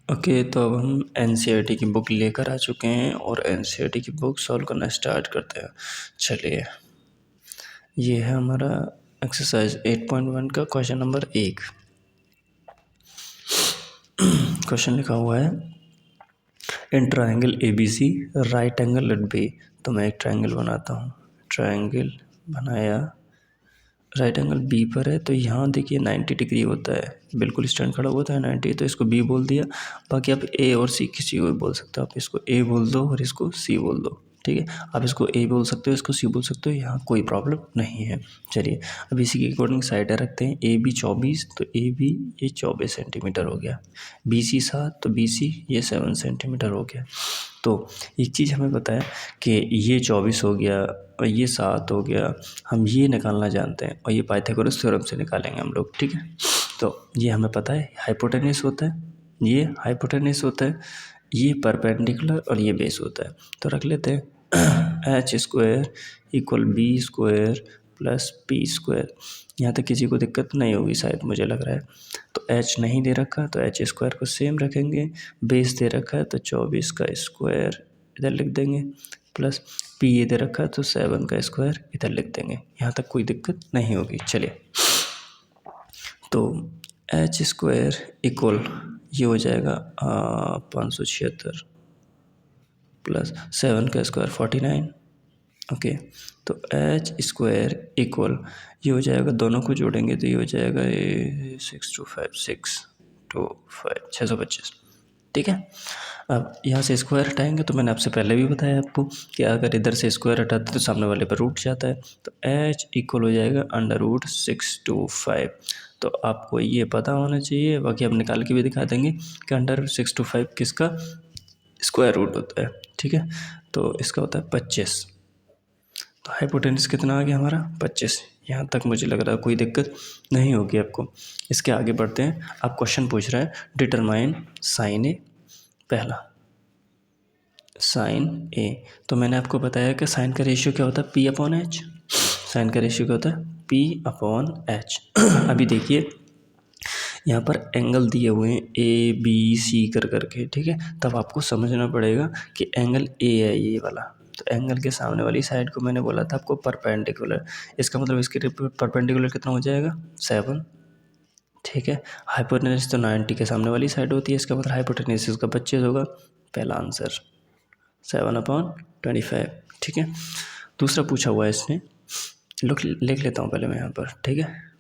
Okay, तो अब हम एनसीईआरटी की बुक लेकर आ चुके हैं और एनसीईआरटी की बुक सॉल्व करना स्टार्ट करते हैं। चलिए, ये है हमारा एक्सरसाइज 8.1 का क्वेश्चन नंबर 1। क्वेश्चन लिखा हुआ है, in triangle ABC right angle at B. तो मैं एक ट्राइंगल बनाता हूँ। ट्राइंगल बनाया, राइट एंगल बी पर है, तो यहाँ देखिए 90 डिग्री होता है, बिल्कुल स्टैंड खड़ा होता है 90, तो इसको बी बोल दिया। बाकी आप ए और सी किसी को भी बोल सकते हो, आप इसको ए बोल दो और इसको सी बोल दो, ठीक है। आप इसको ए बोल सकते हो, इसको सी बोल सकते हो, यहाँ कोई प्रॉब्लम नहीं है। चलिए, अब इसी के अकॉर्डिंग साइडें रखते हैं। ए बी 24, तो ए बी ये 24 सेंटीमीटर हो गया। बी सी 7, तो बी सी ये 7 सेंटीमीटर हो गया। तो एक चीज़ हमें पता है कि ये 24 हो गया और ये 7 हो गया, हम ये निकालना जानते हैं और ये पाइथागोरस थ्योरम से निकालेंगे हम लोग, ठीक है। तो ये हमें पता है, हाइपोटेनस होता है, ये हाइपोटेनस होता है, ये परपेंडिकुलर और ये बेस होता है। तो रख लेते हैं H square equal B square plus P square. यहाँ तक किसी को दिक्कत नहीं होगी शायद, मुझे लग रहा है। तो एच नहीं दे रखा तो एच स्क्वायर को सेम रखेंगे, बेस दे रखा है तो 24 का स्क्वायर इधर लिख देंगे, प्लस पी ये दे रखा है तो 7 का स्क्वायर इधर लिख देंगे। यहाँ तक कोई दिक्कत नहीं होगी। चलिए, तो एच स्क्वायर इक्वल ये हो जाएगा 576 प्लस 7 का स्क्वायर 49। ओके, तो एच स्क्वायर इक्वल ये हो जाएगा, दोनों को जोड़ेंगे तो ये हो जाएगा 625, ठीक है। अब यहाँ से स्क्वायर हटाएंगे, तो मैंने आपसे पहले भी बताया आपको कि अगर इधर से स्क्वायर हटाते तो सामने वाले पर रूट जाता है। तो एच इक्वल हो जाएगा √625। तो आपको ये पता होना चाहिए, बाकी आप निकाल के भी दिखा देंगे कि √625 किसका स्क्वायर रूट होता है, ठीक है। तो इसका होता है 25। तो हाइपोटेनस कितना आ गया हमारा 25। यहाँ तक मुझे लग रहा है कोई दिक्कत नहीं होगी आपको। इसके आगे बढ़ते हैं। आप क्वेश्चन पूछ रहे हैं, डिटरमाइन साइन ए। पहला साइन ए, तो मैंने आपको बताया कि साइन का रेशियो क्या होता है, P/H। साइन का रेशियो क्या होता है, P/H। अभी देखिए, यहाँ पर एंगल दिए हुए हैं ABC करके, ठीक है। तब आपको समझना पड़ेगा कि एंगल ए है ये वाला, तो एंगल के सामने वाली साइड को मैंने बोला था आपको परपेंडिकुलर। इसका मतलब इसके परपेंडिकुलर कितना हो जाएगा 7, ठीक है। हाइपोटेनस तो 90 के सामने वाली साइड होती है, इसका मतलब हाइपोटेनस इसका 25 होगा। पहला आंसर 7/25, ठीक है। दूसरा पूछा हुआ है इसने, लिख लेता हूँ पहले मैं यहाँ पर, ठीक है।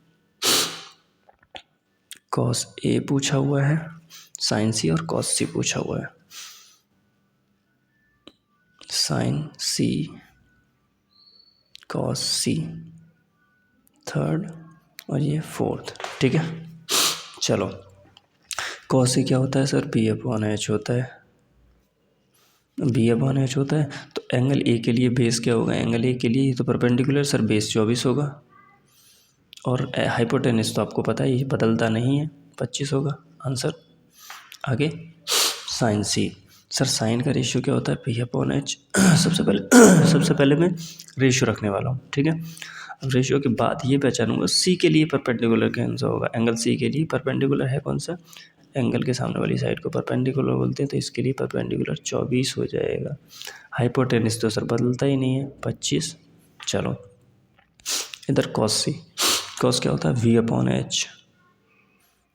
कॉस ए पूछा हुआ है, साइन सी और कॉस सी पूछा हुआ है। साइन सी कॉस सी थर्ड और ये फोर्थ, ठीक है। चलो, कॉस सी क्या होता है सर, P/H होता है। B/H होता है, तो एंगल ए के लिए बेस क्या होगा, एंगल ए के लिए ये तो परपेंडिकुलर सर, बेस 24 होगा। और हाइपोटेनस तो आपको पता है ये बदलता नहीं है, 25 होगा आंसर। आगे साइन सी, सर साइन का रेशियो क्या होता है, P/H। सबसे पहले मैं रेशियो रखने वाला हूँ, ठीक है। अब रेशियो के बाद ये पहचानूंगा सी के लिए परपेंडिकुलर कौन सा होगा, एंगल सी के लिए परपेंडिकुलर है कौन सा, एंगल के सामने वाली साइड को परपेंडिकुलर बोलते हैं, तो इसके लिए परपेंडिकुलर 24 हो जाएगा। हाइपोटेनस तो सर बदलता ही नहीं है, 25। चलो, इधर कॉस सी, कॉस क्या होता है, V/H।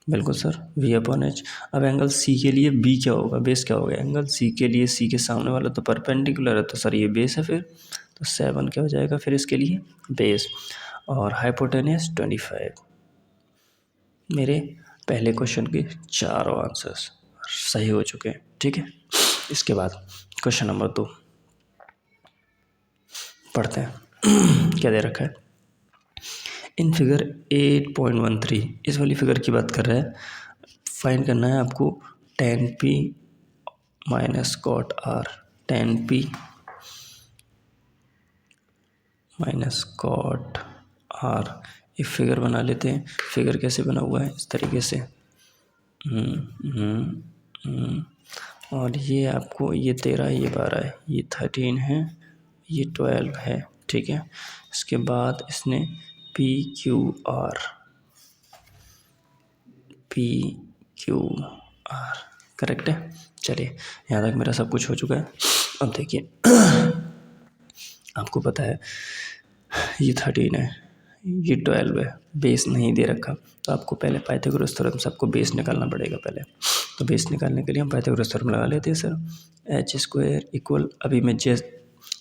बिल्कुल सर, V/H। अब एंगल सी के लिए बी क्या होगा, बेस क्या होगा, एंगल सी के लिए सी के सामने वाला तो परपेंडिकुलर है, तो सर ये बेस है, फिर तो 7 क्या हो जाएगा फिर इसके लिए बेस। और हाइपोटेनस 25। मेरे पहले क्वेश्चन के चारों आंसर्स सही हो चुके हैं, ठीक है। इसके बाद क्वेश्चन नंबर 2 पढ़ते हैं। क्या दे रखा है, इन फिगर 8.13, इस वाली फिगर की बात कर रहा है। फाइंड करना है आपको tan P minus cot R, tan P minus cot R। एक फिगर बना लेते हैं। फिगर कैसे बना हुआ है, इस तरीके से। और ये आपको ये 13, ये 12 है, ये 13 है, ये 12 है, ठीक है। इसके बाद इसने PQR करेक्ट है। चलिए यहाँ तक मेरा सब कुछ हो चुका है। अब देखिए आपको पता है ये 13 है, ये 12 है, बेस नहीं दे रखा, तो आपको पहले पाइथागोरस थ्योरम से आपको बेस निकालना पड़ेगा पहले। तो बेस निकालने के लिए हम पाइथागोरस थ्योरम लगा लेते हैं सर। एच स्क्वायर इक्वल, अभी मैं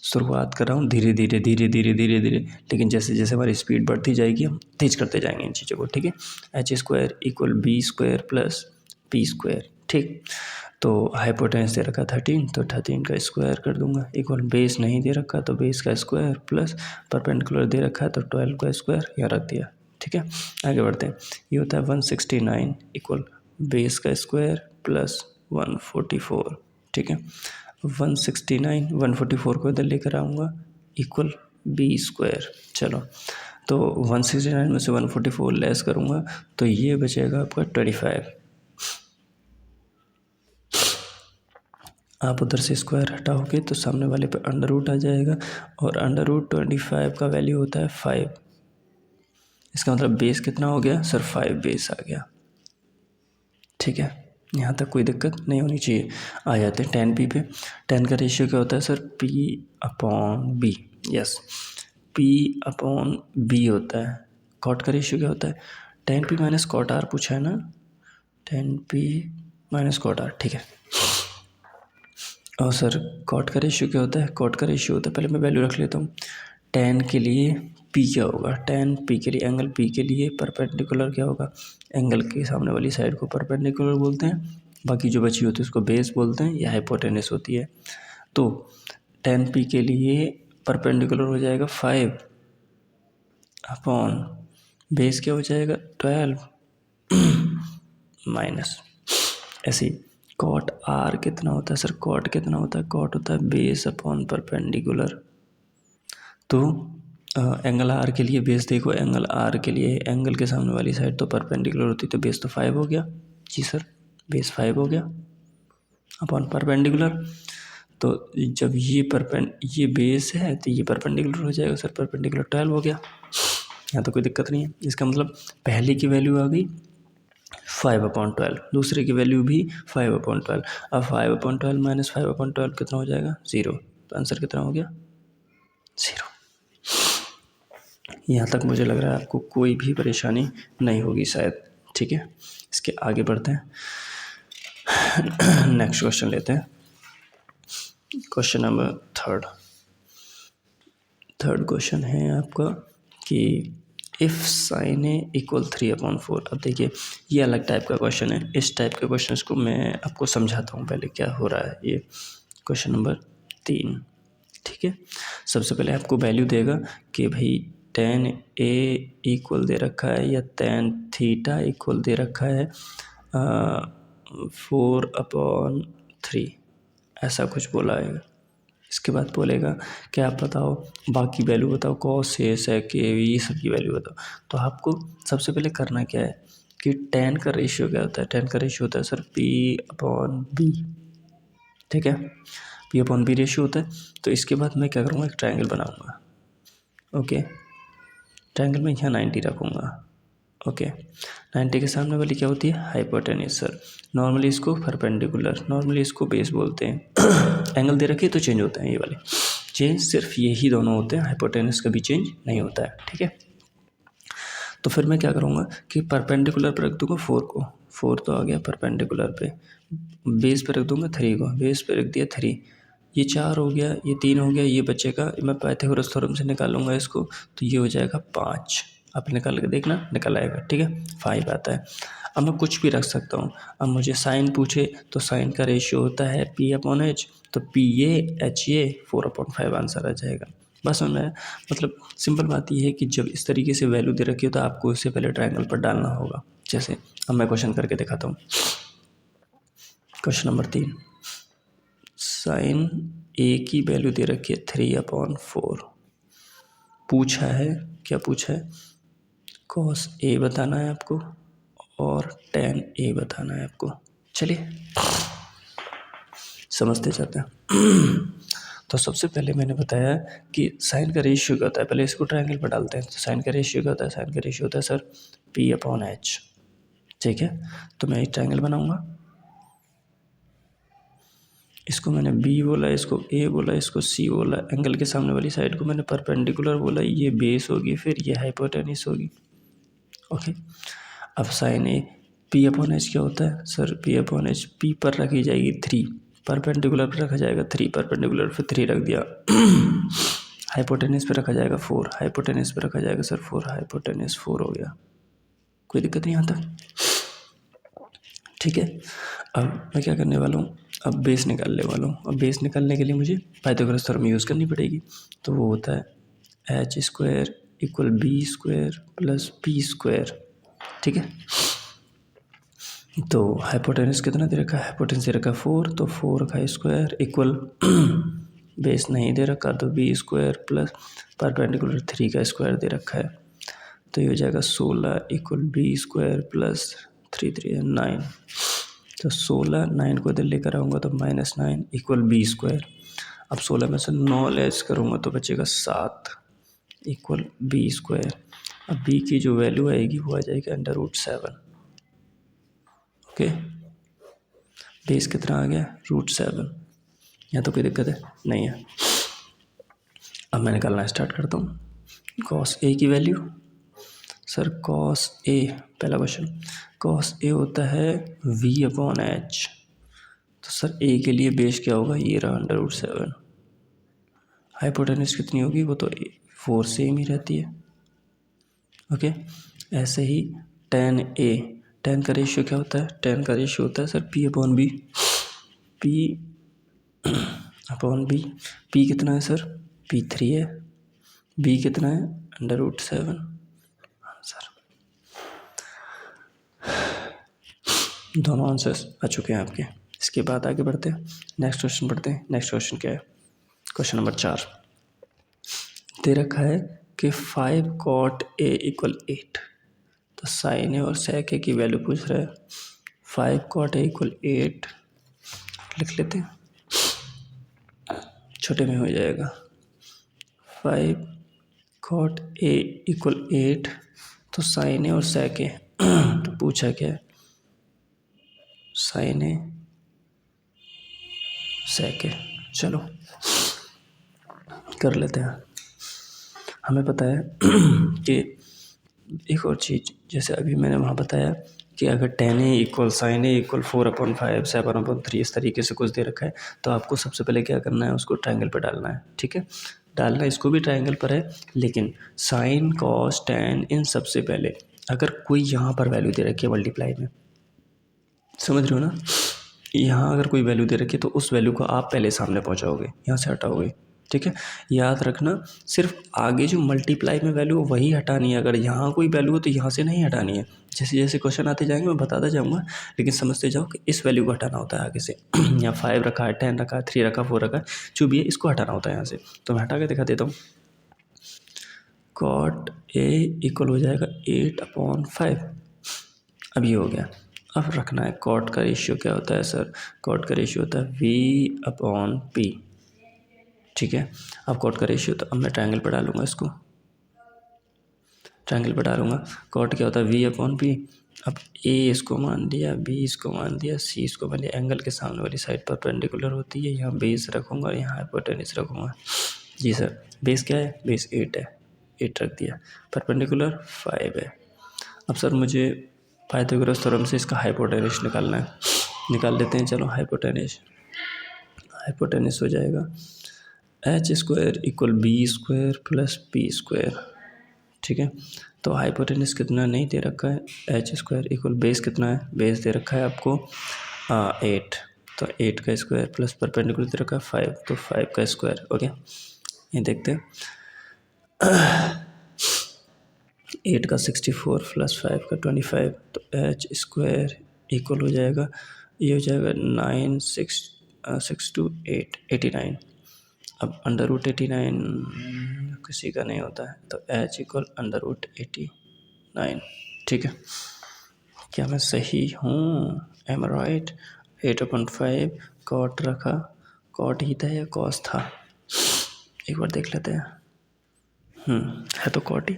शुरुआत कर रहा हूँ धीरे धीरे धीरे धीरे धीरे धीरे, लेकिन जैसे जैसे हमारी स्पीड बढ़ती जाएगी हम तेज करते जाएंगे इन चीज़ों को, ठीक है। H square equal B square plus P square, ठीक। तो हाइपोटेनस दे रखा 13, तो 13 का स्क्वायर कर दूंगा इक्वल, बेस नहीं दे रखा तो बेस का स्क्वायर प्लस परपेंडिकुलर दे रखा है तो 12 का स्क्वायर यहाँ रख दिया, ठीक है। आगे बढ़ते हैं। ये होता है 169 इक्वल बेस का स्क्वायर प्लस 144, ठीक है। 169 144 को इधर लेकर आऊँगा इक्वल बी स्क्वायर। चलो तो 169 में से 144 लेस करूँगा तो ये बचेगा आपका 25। आप उधर से स्क्वायर हटाओगे तो सामने वाले पे अंडर रूट आ जाएगा, और अंडर रूट 25 का वैल्यू होता है 5। इसका मतलब बेस कितना हो गया सर? 5 बेस आ गया, ठीक है। यहाँ तक कोई दिक्कत नहीं होनी चाहिए। आ जाते हैं 10p पे। 10 का रेशियो क्या होता है सर? p/b। यस, p/b होता है। कॉट का रेशियो क्या होता है? 10p माइनस कॉट r पूछा है ना, 10p माइनस कॉट r, ठीक है। और सर कॉट का रेशियो क्या होता है? कॉट का रेशियो होता है, पहले मैं वैल्यू रख लेता हूँ। 10 के लिए p क्या होगा? 10p के लिए एंगल p के लिए परपेंडिकुलर क्या होगा? एंगल के सामने वाली साइड को परपेंडिकुलर बोलते हैं, बाकी जो बची होती है उसको बेस बोलते हैं या हाइपोटेनस होती है। तो 10p के लिए परपेंडिकुलर हो जाएगा 5 अपॉन बेस क्या हो जाएगा? 12 माइनस ऐसे ही। कॉट आर कितना होता है सर? कॉट कितना होता है? कॉट होता है बेस अपॉन परपेंडिकुलर। तो एंगल आर के लिए बेस देखो, एंगल आर के लिए एंगल के सामने वाली साइड तो परपेंडिकुलर होती, तो बेस तो 5 हो गया। जी सर, बेस 5 हो गया अपॉन परपेंडिकुलर। तो जब ये बेस है तो ये परपेंडिकुलर हो जाएगा सर, परपेंडिकुलर 12 हो गया। यहाँ तो कोई दिक्कत नहीं है। इसका मतलब पहले की वैल्यू आ गई 5/12, दूसरे की वैल्यू भी 5/12। अब 5/12 माइनस 5/12 कितना हो जाएगा? 0। तो आंसर कितना हो गया? 0। यहाँ तक मुझे लग रहा है आपको कोई भी परेशानी नहीं होगी शायद, ठीक है। इसके आगे बढ़ते हैं। नेक्स्ट क्वेश्चन लेते हैं। क्वेश्चन नंबर थर्ड क्वेश्चन है आपका कि इफ़ साइन ए इक्वल 3/4। अब देखिए ये अलग टाइप का क्वेश्चन है। इस टाइप के क्वेश्चन को मैं आपको समझाता हूँ पहले क्या हो रहा है। ये क्वेश्चन नंबर 3, ठीक है। सबसे पहले आपको वैल्यू देगा कि भाई tan A इक्वल दे रखा है या tan थीटा इक्वल दे रखा है 4/3, ऐसा कुछ बोला है। इसके बाद बोलेगा कि आप बताओ बाकी वैल्यू बताओ, cos A sec A ये सब की वैल्यू बताओ। तो आपको सबसे पहले करना क्या है कि tan का रेशियो क्या होता है? tan का रेशियो होता है सर p/b, ठीक है। p/b रेशियो होता है। तो इसके बाद मैं क्या करूँगा? एक ट्रायंगल बनाऊँगा, ओके। ट्रायंगल में यहाँ 90 रखूँगा, ओके। 90 के सामने वाली क्या होती है? Hypotenuse sir. नॉर्मली इसको परपेंडिकुलर, नॉर्मली इसको बेस बोलते हैं। एंगल दे रखे तो चेंज होता है, ये वाले चेंज सिर्फ यही दोनों होते हैं, हाइपोटेनस का भी चेंज नहीं होता है, ठीक है। तो फिर मैं क्या करूँगा कि परपेंडिकुलर पर रख दूँगा 4 को, 4 तो आ गया परपेंडिकुलर पे। बेस पे रख दूँगा 3 को, बेस पे रख दिया 3। ये 4 हो गया, ये 3 हो गया, ये बचेगा। मैं पाइथागोरस थ्योरम से निकालूंगा इसको, तो ये हो जाएगा 5। आप निकाल के देखना, निकल आएगा, ठीक है। 5 आता है। अब मैं कुछ भी रख सकता हूँ। अब मुझे साइन पूछे तो साइन का रेशियो होता है p/h, तो PA/HA 4/5 आंसर आ जाएगा। बस मैं मतलब सिंपल बात यह है कि जब इस तरीके से वैल्यू दे रखी हो तो आपको इससे पहले ट्रायंगल पर डालना होगा। जैसे अब मैं क्वेश्चन करके दिखाता हूँ। क्वेश्चन नंबर 3, साइन ए की वैल्यू दे रखी है 3/4। पूछा है, क्या पूछा है? कॉस ए बताना है आपको और tan ए बताना है आपको। चलिए समझते जाते हैं। तो सबसे पहले मैंने बताया कि साइन का रेशियो क्या होता है, पहले इसको ट्रायंगल पर डालते हैं। तो साइन का रेशियो क्या होता है? साइन का रेशियो होता है सर p/h, ठीक है। तो मैं एक ट्रायंगल बनाऊंगा, इसको मैंने बी बोला, इसको ए बोला, इसको सी बोला, एंगल के सामने वाली साइड को मैंने परपेंडिकुलर बोला, ये बेस होगी, फिर ये हाइपोटेनिस होगी। ओके, अब sine A P upon H क्या होता है sir? P upon H, P पर रखी जाएगी 3, परपेंडिकुलर पर रखा जाएगा 3, परपेंडिकुलर पर 3 रख दिया। हाइपोटेनिस पे रखा जाएगा 4, हाइपोटेनिस पे रखा जाएगा सर 4, हाइपोटेनिस 4 हो गया। कोई दिक्कत नहीं आता, ठीक है। अब मैं क्या करने वाला हूँ, अब बेस निकालने वाला हूँ। अब बेस निकालने के लिए मुझे पाइथागोरस थ्योरम यूज़ करनी पड़ेगी। तो वो होता है H square equal B square plus P square, ठीक है। तो हाइपोटेनस कितना दे रखा है? हाइपोटेनस दे रखा है 4, तो 4 का स्क्वायर इक्वल बेस नहीं दे रखा तो बी स्क्वायर प्लस परपेंडिकुलर 3 का स्क्वायर दे रखा है। तो ये हो जाएगा 16 इक्वल बी स्क्वायर प्लस 3 3 9। तो 16 9 को इधर लेकर आऊँगा तो -9 इक्वल बी स्क्वायर। अब 16 में से 9 लेस करूँगा तो बचेगा 7 इक्वल बी स्क्वायर। अब बी की जो वैल्यू आएगी वो आ जाएगी √7। ओके, बेस कितना आ गया? √7। यहाँ तो कोई दिक्कत है नहीं है। अब मैं निकालना स्टार्ट करता हूँ। कॉस ए की वैल्यू सर, कॉस ए पहला क्वेश्चन, कॉस ए होता है v अपॉन एच। तो सर ए के लिए बेस क्या होगा? ये रहा √7। हाइपोटेनस कितनी होगी? वो तो 4 सेम ही रहती है। ओके, ऐसे ही tan ए, tan का रेशियो क्या होता है? tan का रेशियो होता है sir p upon B, p upon B. p कितना है सर? p 3 है, b कितना है? √7। आंसर, दोनों आंसर्स आ चुके हैं आपके। इसके बाद आगे बढ़ते हैं, नेक्स्ट क्वेश्चन पढ़ते हैं। नेक्स्ट क्वेश्चन क्या है? क्वेश्चन नंबर 4 दे रखा है कि 5 cot a इक्वल 8। तो साइन ए और सेक ए की वैल्यू पूछ रहा है। 5 cot a इक्वल 8 लिख लेते हैं, छोटे में हो जाएगा। 5 cot a इक्वल 8, तो साइन ए और सेक ए तो पूछा क्या है? साइन ए सेक ए, चलो कर लेते हैं। हमें पता है कि एक और चीज़, जैसे अभी मैंने वहाँ बताया कि अगर tan ए इक्वल साइन ए इक्वल 4/5 7/3 इस तरीके से कुछ दे रखा है, तो आपको सबसे पहले क्या करना है? उसको ट्रायंगल पर डालना है, ठीक है। डालना इसको भी ट्रायंगल पर है, लेकिन साइन कॉस tan इन सबसे पहले अगर कोई यहाँ पर वैल्यू दे रखी है मल्टीप्लाई में, समझ रहे हो ना? यहाँ अगर कोई वैल्यू दे रखी है तो उस वैल्यू को आप पहले सामने पहुँचाओगे, यहाँ से हटाओगे, ठीक है। याद रखना, सिर्फ आगे जो मल्टीप्लाई में वैल्यू वही हटानी है। अगर यहाँ कोई वैल्यू हो तो यहाँ से नहीं हटानी है। जैसे जैसे क्वेश्चन आते जाएंगे मैं बताता जाऊँगा, लेकिन समझते जाओ कि इस वैल्यू को हटाना होता है आगे से। यहाँ 5 रखा है, 10 रखा है, 3 रखा, 4 रखा है, जो भी है इसको हटाना होता है यहाँ से। तो मैं हटा के दिखा देता हूँ। cot a इक्वल हो जाएगा 8/5। अब ये हो गया। अब रखना है कॉट का रेशियो क्या होता है सर? कॉट का रेशियो होता है v/p, ठीक है। अब कॉट का रेशियो, तो अब मैं ट्रायंगल पर डालूंगा इसको, ट्रायंगल पर डालूंगा। कॉट क्या होता है? v/p। अब a इसको मान दिया, b इसको मान दिया, c इसको मान दिया। एंगल के सामने वाली साइड परपेंडिकुलर होती है, यहाँ बेस रखूँगा, यहाँ हाइपोटेनस रखूँगा। जी सर, बेस क्या है? बेस 8 है, 8 रख दिया। परपेंडिकुलर 5 है। अब सर मुझे पाइथागोरस थ्योरम से इसका हाइपोटेनस निकालना है, निकाल लेते हैं। चलो, हाइपोटेनस हो जाएगा H square equal B square plus P square, ठीक है। तो हाइपोटेनस कितना नहीं दे रखा है? एच स्क्वायर इक्वल बेस कितना है? बेस दे रखा है आपको 8, तो 8 का स्क्वायर प्लस परपेंडिकुलर दे रखा है 5, तो 5 का स्क्वायर। ओके, ये देखते हैं। 8 का 64 प्लस 5 का 25, तो एच स्क्वायर इक्वल हो जाएगा, ये हो जाएगा 9 6 2 8 89। अब √89 किसी का नहीं होता है, तो एच इक्वल √89, ठीक है। क्या मैं सही हूँ? Am right? 8/5 कॉट रखा, कॉट ही था या कॉस था? एक बार देख लेते हैं। है तो कॉट ही।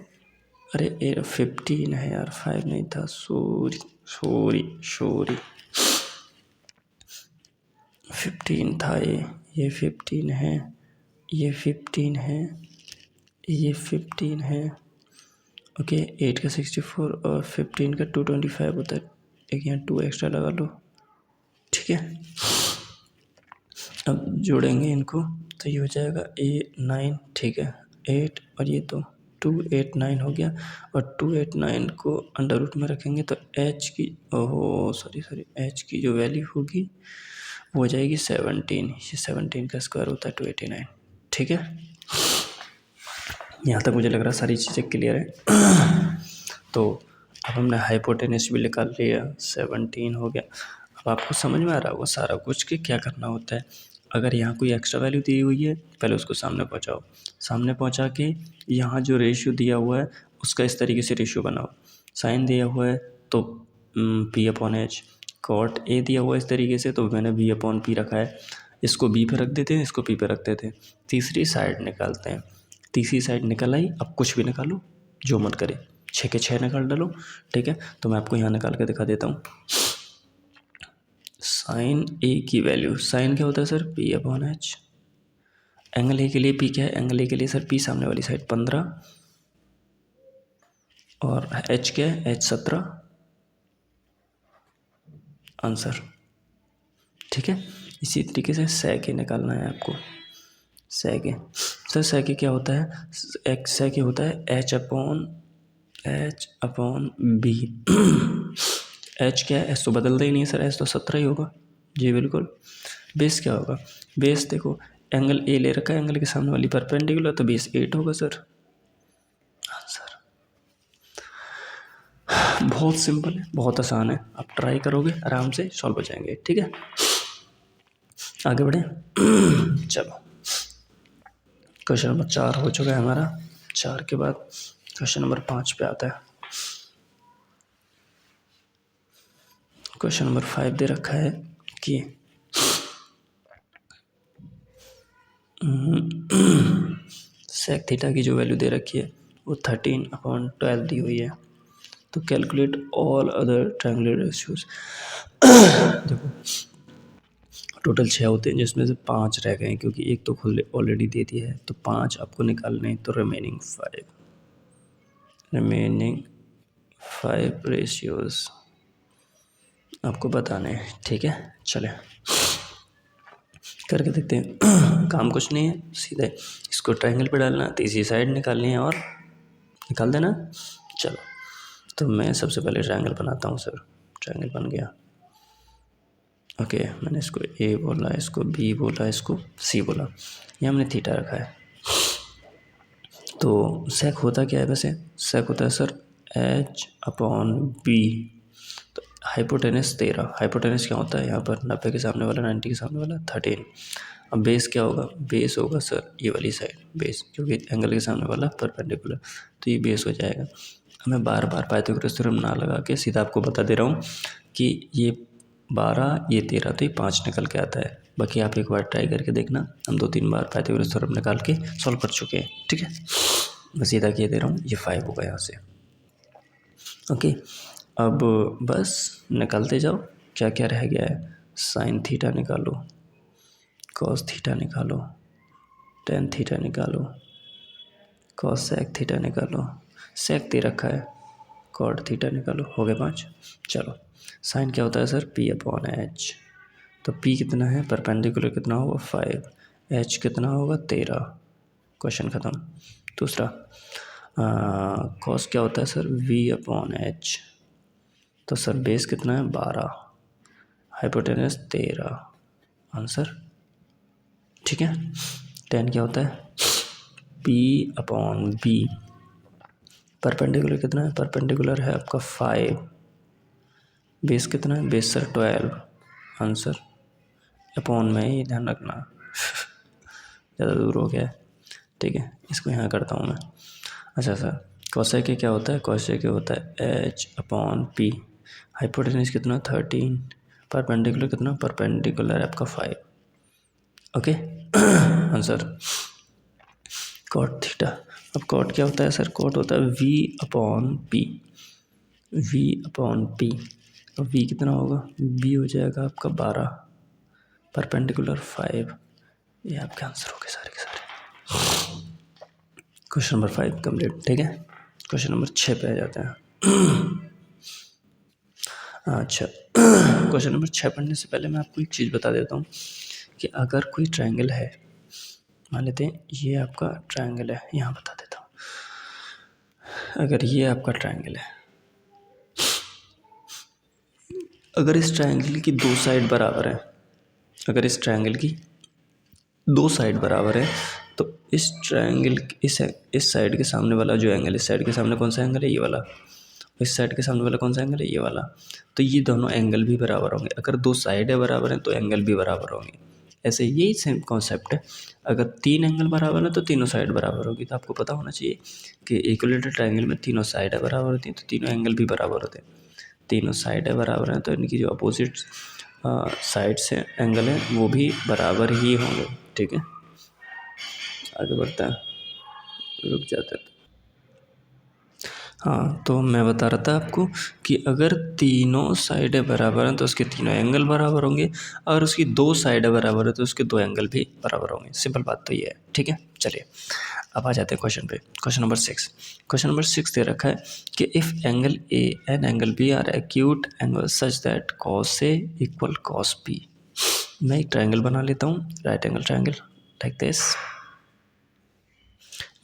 अरे 15 है यार, 5 नहीं था, सॉरी। 15 था, ये 15 है, ये 15 है, ये 15 है। ओके, 8 का 64 और 15 का 225 होता है। एक यहाँ 2 एक्स्ट्रा लगा लो, ठीक है। अब जोड़ेंगे इनको तो ये हो जाएगा 9, ठीक है। 8 और ये तो 2, 8, 9 हो गया। और 2, 8, 9 को अंडर रूट में रखेंगे तो एच की एच की जो वैल्यू होगी वो हो जाएगी 17। ये 17 का स्क्वायर होता है 289, ठीक है। यहाँ तक मुझे लग रहा है सारी चीज़ें क्लियर है। तो अब हमने हाइपोटेनस भी निकाल लिया, 17 हो गया। अब आपको समझ में आ रहा होगा सारा कुछ कि क्या करना होता है। अगर यहाँ कोई एक्स्ट्रा वैल्यू दी हुई है, पहले उसको सामने पहुँचाओ, सामने पहुँचा के यहाँ जो रेशियो दिया हुआ है उसका इस तरीके से रेशियो बनाओ। साइन दिया हुआ है तो P/H, कॉट A दिया हुआ है इस तरीके से तो मैंने V/P रखा है। इसको B पे रख देते हैं, इसको P पे रख देते हैं। तीसरी साइड निकालते हैं, तीसरी साइड निकल आई। अब कुछ भी निकालो, जो मन करे, 6 के 6 निकाल डालो, ठीक है। तो मैं आपको यहाँ निकाल के दिखा देता हूँ। साइन A की वैल्यू, साइन क्या होता है सर, P/H। एंगल A के लिए P क्या है, एंगल A के लिए सर P सामने वाली साइड 15 और H क्या है, H 17, आंसर, ठीक है। इसी तरीके से सेक निकालना है आपको। सेक सर, सेक क्या होता है, सेक होता है H/B। H क्या है, H तो बदलता ही नहीं है सर, H तो 17 ही होगा जी, बिल्कुल। बेस क्या होगा, बेस देखो एंगल A ले रखा है, एंगल के सामने वाली परपेंडिकुलर, तो बेस 8 होगा सर, आंसर। बहुत सिंपल है, बहुत आसान है, आप ट्राई करोगे आराम से सॉल्व हो जाएंगे, ठीक है। आगे बढ़े। चलो, क्वेश्चन नंबर 4 हो चुका है हमारा। 4 के बाद क्वेश्चन नंबर 5 पे आता है। क्वेश्चन नंबर 5 दे रखा है कि सेक थीटा की जो वैल्यू दे रखी है वो 13/12 दी हुई है। तो calculate all other triangular ratios. देखो टोटल 6 होते हैं जिसमें से 5 रह गए हैं क्योंकि एक तो खुद ऑलरेडी दे दिया है, तो 5 आपको निकालने हैं। तो रिमेनिंग 5 रेशियोज आपको बताने हैं, ठीक है। चले करके देखते हैं। काम कुछ नहीं है, सीधे इसको ट्रायंगल पे डालना, तीसरी साइड निकालनी है और निकाल देना। चलो, तो मैं सबसे पहले ट्रायंगल बनाता हूँ सर। ट्रायंगल बन गया, ओके। मैंने इसको A बोला, इसको B बोला, इसको C बोला, ये हमने थीटा रखा है। तो सेक होता क्या है वैसे, सेक होता है सर H/B। तो हाइपोटेनस 13, हाइपोटेनस क्या होता है यहाँ पर 90 के सामने वाला, 90 के सामने वाला 13। अब बेस क्या होगा, बेस होगा सर ये वाली साइड, बेस क्योंकि एंगल के सामने वाला परपेंडिकुलर, तो ये बेस हो जाएगा। मैं बार बार पाइथागोरस थ्योरम ना लगा के सीधा आपको बता दे रहा हूँ कि ये 12, ये 13, तो ये 5 निकल के आता है। बाकी आप एक बार ट्राई करके देखना, हम 2-3 बार पाइथागोरस थ्योरम निकाल के सॉल्व कर चुके हैं, ठीक है। मैं सीधा किए दे रहा हूँ, ये 5 होगा यहाँ से, ओके। अब बस निकालते जाओ, क्या क्या रह गया है। साइन थीटा निकालो, कॉस थीटा निकालो, टेन थीटा निकालो, कॉस सेक थीटा निकालो, सेक दे रखा है, कॉट थीटा निकालो, हो गए 5। चलो, साइन क्या होता है सर, P/H। तो P कितना है, परपेंडिकुलर कितना होगा 5, H कितना होगा 13, क्वेश्चन ख़त्म। दूसरा कॉस क्या होता है सर, V/H। तो सर बेस कितना है 12, हाइपोटेनस 13, आंसर, ठीक है। टेन क्या होता है P/B। परपेंडिकुलर कितना है, परपेंडिकुलर है आपका 5, बेस कितना है, बेस सर 12, आंसर। अपॉन में ही ध्यान रखना, ज़्यादा दूर हो गया है, ठीक है। इसको यहाँ करता हूँ मैं। अच्छा सर, कॉसेक क्या होता है, कॉसेक होता है H/P। हाइपोटेनस कितना 13, परपेंडिकुलर कितना, परपेंडिकुलर आपका 5, ओके। Answer cot theta. अब कॉट क्या होता है सर, कॉट होता है V/P, V/P। अब V कितना होगा, V हो जाएगा आपका 12, परपेंडिकुलर 5। ये आपके आंसर हो गए सारे के सारे। Question number 5 complete. ठीक है, क्वेश्चन नंबर 6 पे आ जाते हैं। अच्छा, क्वेश्चन नंबर 6 पढ़ने से पहले मैं आपको एक चीज़ बता देता हूँ कि अगर कोई ट्रायंगल है, मान लेते हैं ये आपका ट्रायंगल है, यहाँ बता देता हूँ। अगर ये आपका ट्रायंगल है, अगर इस ट्रायंगल की दो साइड बराबर है, अगर इस ट्रायंगल की दो साइड बराबर है, तो इस ट्रायंगल इस साइड के सामने वाला जो एंगल, इस साइड के सामने कौन सा एंगल है, ये वाला। इस साइड के सामने वाला कौन सा एंगल है, ये वाला। तो ये दोनों एंगल भी बराबर होंगे। अगर दो साइड है बराबर हैं तो एंगल भी बराबर होंगे। ऐसे यही सेम कॉन्सेप्ट है। अगर तीन एंगल बराबर है तो तीनों साइड बराबर होगी। तो आपको पता होना चाहिए कि इक्विलेटरल ट्रायंगल में तीनों साइड है बराबर होती हैं, तो तीनों एंगल भी बराबर होते हैं। तीनों साइड है बराबर हैं तो इनकी जो अपोजिट साइड से एंगल है वो भी बराबर ही होंगे। ठीक है, आगे बढ़ता है, रुक जाते हैं। हाँ, तो मैं बता रहा था आपको कि अगर तीनों साइडें बराबर हैं तो उसके तीनों एंगल बराबर होंगे। अगर उसकी दो साइडें बराबर है तो उसके दो एंगल भी बराबर होंगे। सिंपल बात तो ये है। ठीक है, चलिए अब आ जाते हैं क्वेश्चन पे। Question number 6। क्वेश्चन नंबर 6 दे रखा है कि if angle A and angle B are acute angle such that cos A equal cos B. मैं एक ट्राइंगल बना लेता हूँ, right angle triangle like this.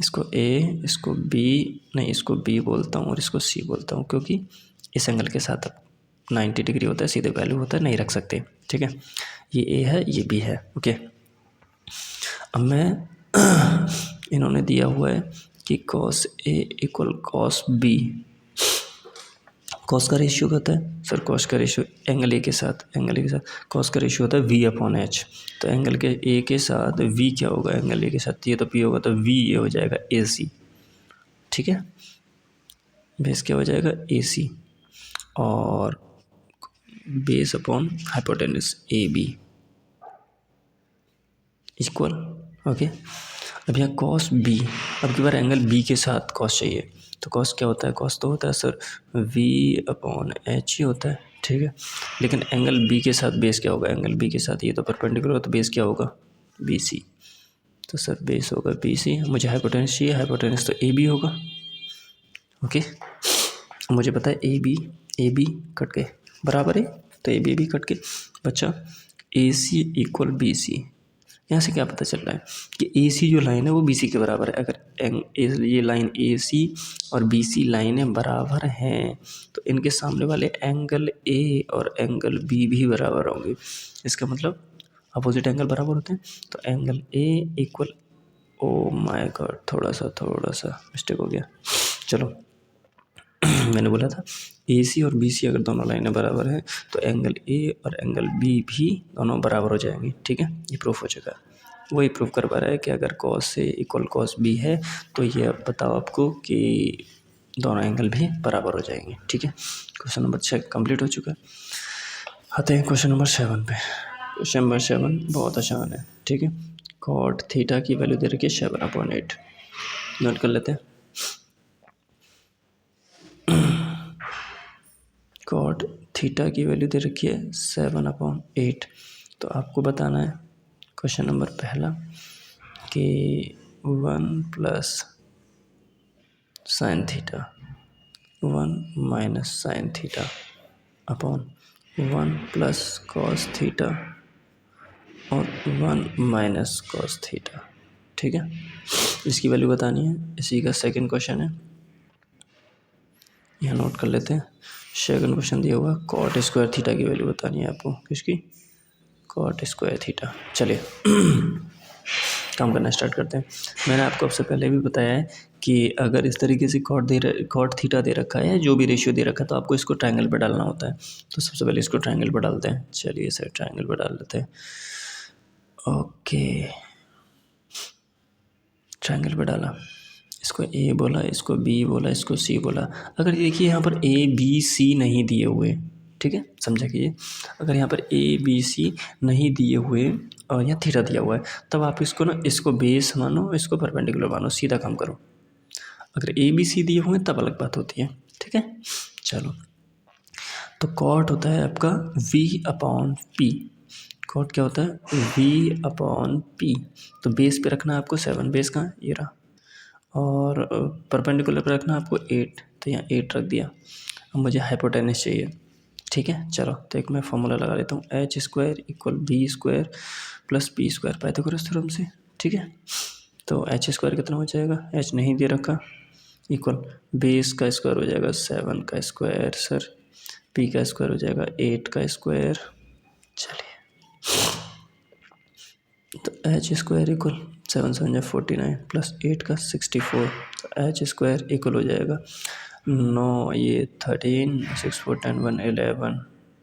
इसको ए, इसको बी, नहीं इसको बी बोलता हूँ और इसको सी बोलता हूँ, क्योंकि इस एंगल के साथ 90 डिग्री होता है, सीधे वैल्यू होता है, नहीं रख सकते। ठीक है, ये ए है, ये बी है। ओके, अब मैं इन्होंने दिया हुआ है कि cos A equal cos B. Cos का रेशियो होता है सर, कॉस का रेशियो एंगल ए के साथ, एंगल ए के साथ कॉस का रेशियो होता है वी अपॉन एच। तो एंगल के ए के साथ वी क्या होगा, एंगल ए के साथ ये तो पी होगा, तो वी ये हो जाएगा ए सी। ठीक है, बेस क्या हो जाएगा ए सी, और base upon hypotenuse A B equal. Okay, अब यहाँ कॉस बी, अब की बार एंगल बी के साथ कॉस चाहिए, तो कॉस क्या होता है, कॉस तो होता है सर वी अपॉन एच ही होता है। ठीक है, लेकिन एंगल बी के साथ बेस क्या होगा, एंगल बी के साथ ये तो परपेंडिकुलर हो, तो बेस क्या होगा बी सी। तो सर बेस होगा बी सी। मुझे हाइपोटेनस चाहिए, हाइपोटेनस तो ए बी होगा। ओके, मुझे पता है ए बी कट के बराबर है, तो ए बी कट के बच्चा ए सी इक्वल बी सी। यहाँ से क्या पता चल रहा है कि ए सी जो लाइन है वो बी सी के बराबर है। अगर ये लाइन ए सी और बी सी लाइनें बराबर हैं तो इनके सामने वाले एंगल ए और एंगल बी भी बराबर होंगे। इसका मतलब अपोजिट एंगल बराबर होते हैं। तो angle A equal, oh my God, थोड़ा सा मिस्टेक हो गया। चलो मैंने बोला था ए सी और बी सी अगर दोनों लाइनें बराबर हैं तो एंगल ए और एंगल बी भी दोनों बराबर हो जाएंगे। ठीक है, ये प्रूफ हो चुका है। वही प्रूफ कर पा रहा है कि अगर cos A equal cos B है तो ये अब बताओ आपको कि दोनों एंगल भी बराबर हो जाएंगे। ठीक है, क्वेश्चन नंबर 6 कंप्लीट हो चुका है। आते हैं क्वेश्चन नंबर 7 पे। क्वेश्चन नंबर 7 बहुत आसान है। ठीक है, कॉट थीटा की वैल्यू दे रखी है 7/8। नोट कर लेते हैं। कॉट थीटा की वैल्यू दे रखी है 7/8। तो आपको बताना है क्वेश्चन नंबर पहला कि 1 plus sine theta 1 minus sine theta upon 1 plus cos theta और 1 माइनस कॉस थीटा। ठीक है, इसकी वैल्यू बतानी है। इसी का सेकंड क्वेश्चन है, यहाँ नोट कर लेते हैं। सेकंड क्वेश्चन दिया हुआ कॉट स्क्वायर थीटा की वैल्यू बतानी है आपको। किसकी, कॉट स्क्वायर थीटा। चलिए काम करना स्टार्ट करते हैं। मैंने आपको सबसे पहले भी बताया है कि अगर इस तरीके से कॉट थीटा दे रखा है, जो भी रेशियो दे रखा है, तो आपको इसको ट्रायंगल पे डालना होता है। तो सबसे पहले इसको ट्रायंगल पे डालते हैं। चलिए सर ट्रायंगल पे डाल लेते हैं। ओके, ट्रायंगल पे डाला, इसको ए बोला, इसको बी बोला, इसको सी बोला। अगर देखिए यहाँ पर ए बी सी नहीं दिए हुए, ठीक है, समझा कीजिए, अगर यहाँ पर ए बी सी नहीं दिए हुए और यहाँ थीटा दिया हुआ है, तब आप इसको ना, इसको बेस मानो, इसको परपेंडिकुलर मानो, सीधा काम करो। अगर ए बी सी दिए हुए तब अलग बात होती है। ठीक है, चलो, तो कॉट होता है आपका v/p। कॉट क्या होता है V/P। तो बेस पे रखना है आपको 7, बेस कहाँ ये रहा, और परपेंडिकुलर पे रखना है आपको 8, तो यहाँ 8 रख दिया। अब मुझे हाइपोटेनस चाहिए, ठीक है। चलो तो एक मैं फॉर्मूला लगा लेता हूँ, h² = b² + p² Pythagoras theorem से, ठीक है। तो h² कितना हो जाएगा, h नहीं दे रखा, इक्वल बेस का स्क्वायर हो जाएगा 7 का स्क्वायर सर, p का स्क्वायर हो जाएगा 8 का स्क्वायर। चलिए तो h² = 7 7 49 + 8 का 64, तो h² इक्वल हो जाएगा 9 ये 13 6 4 10 1 11,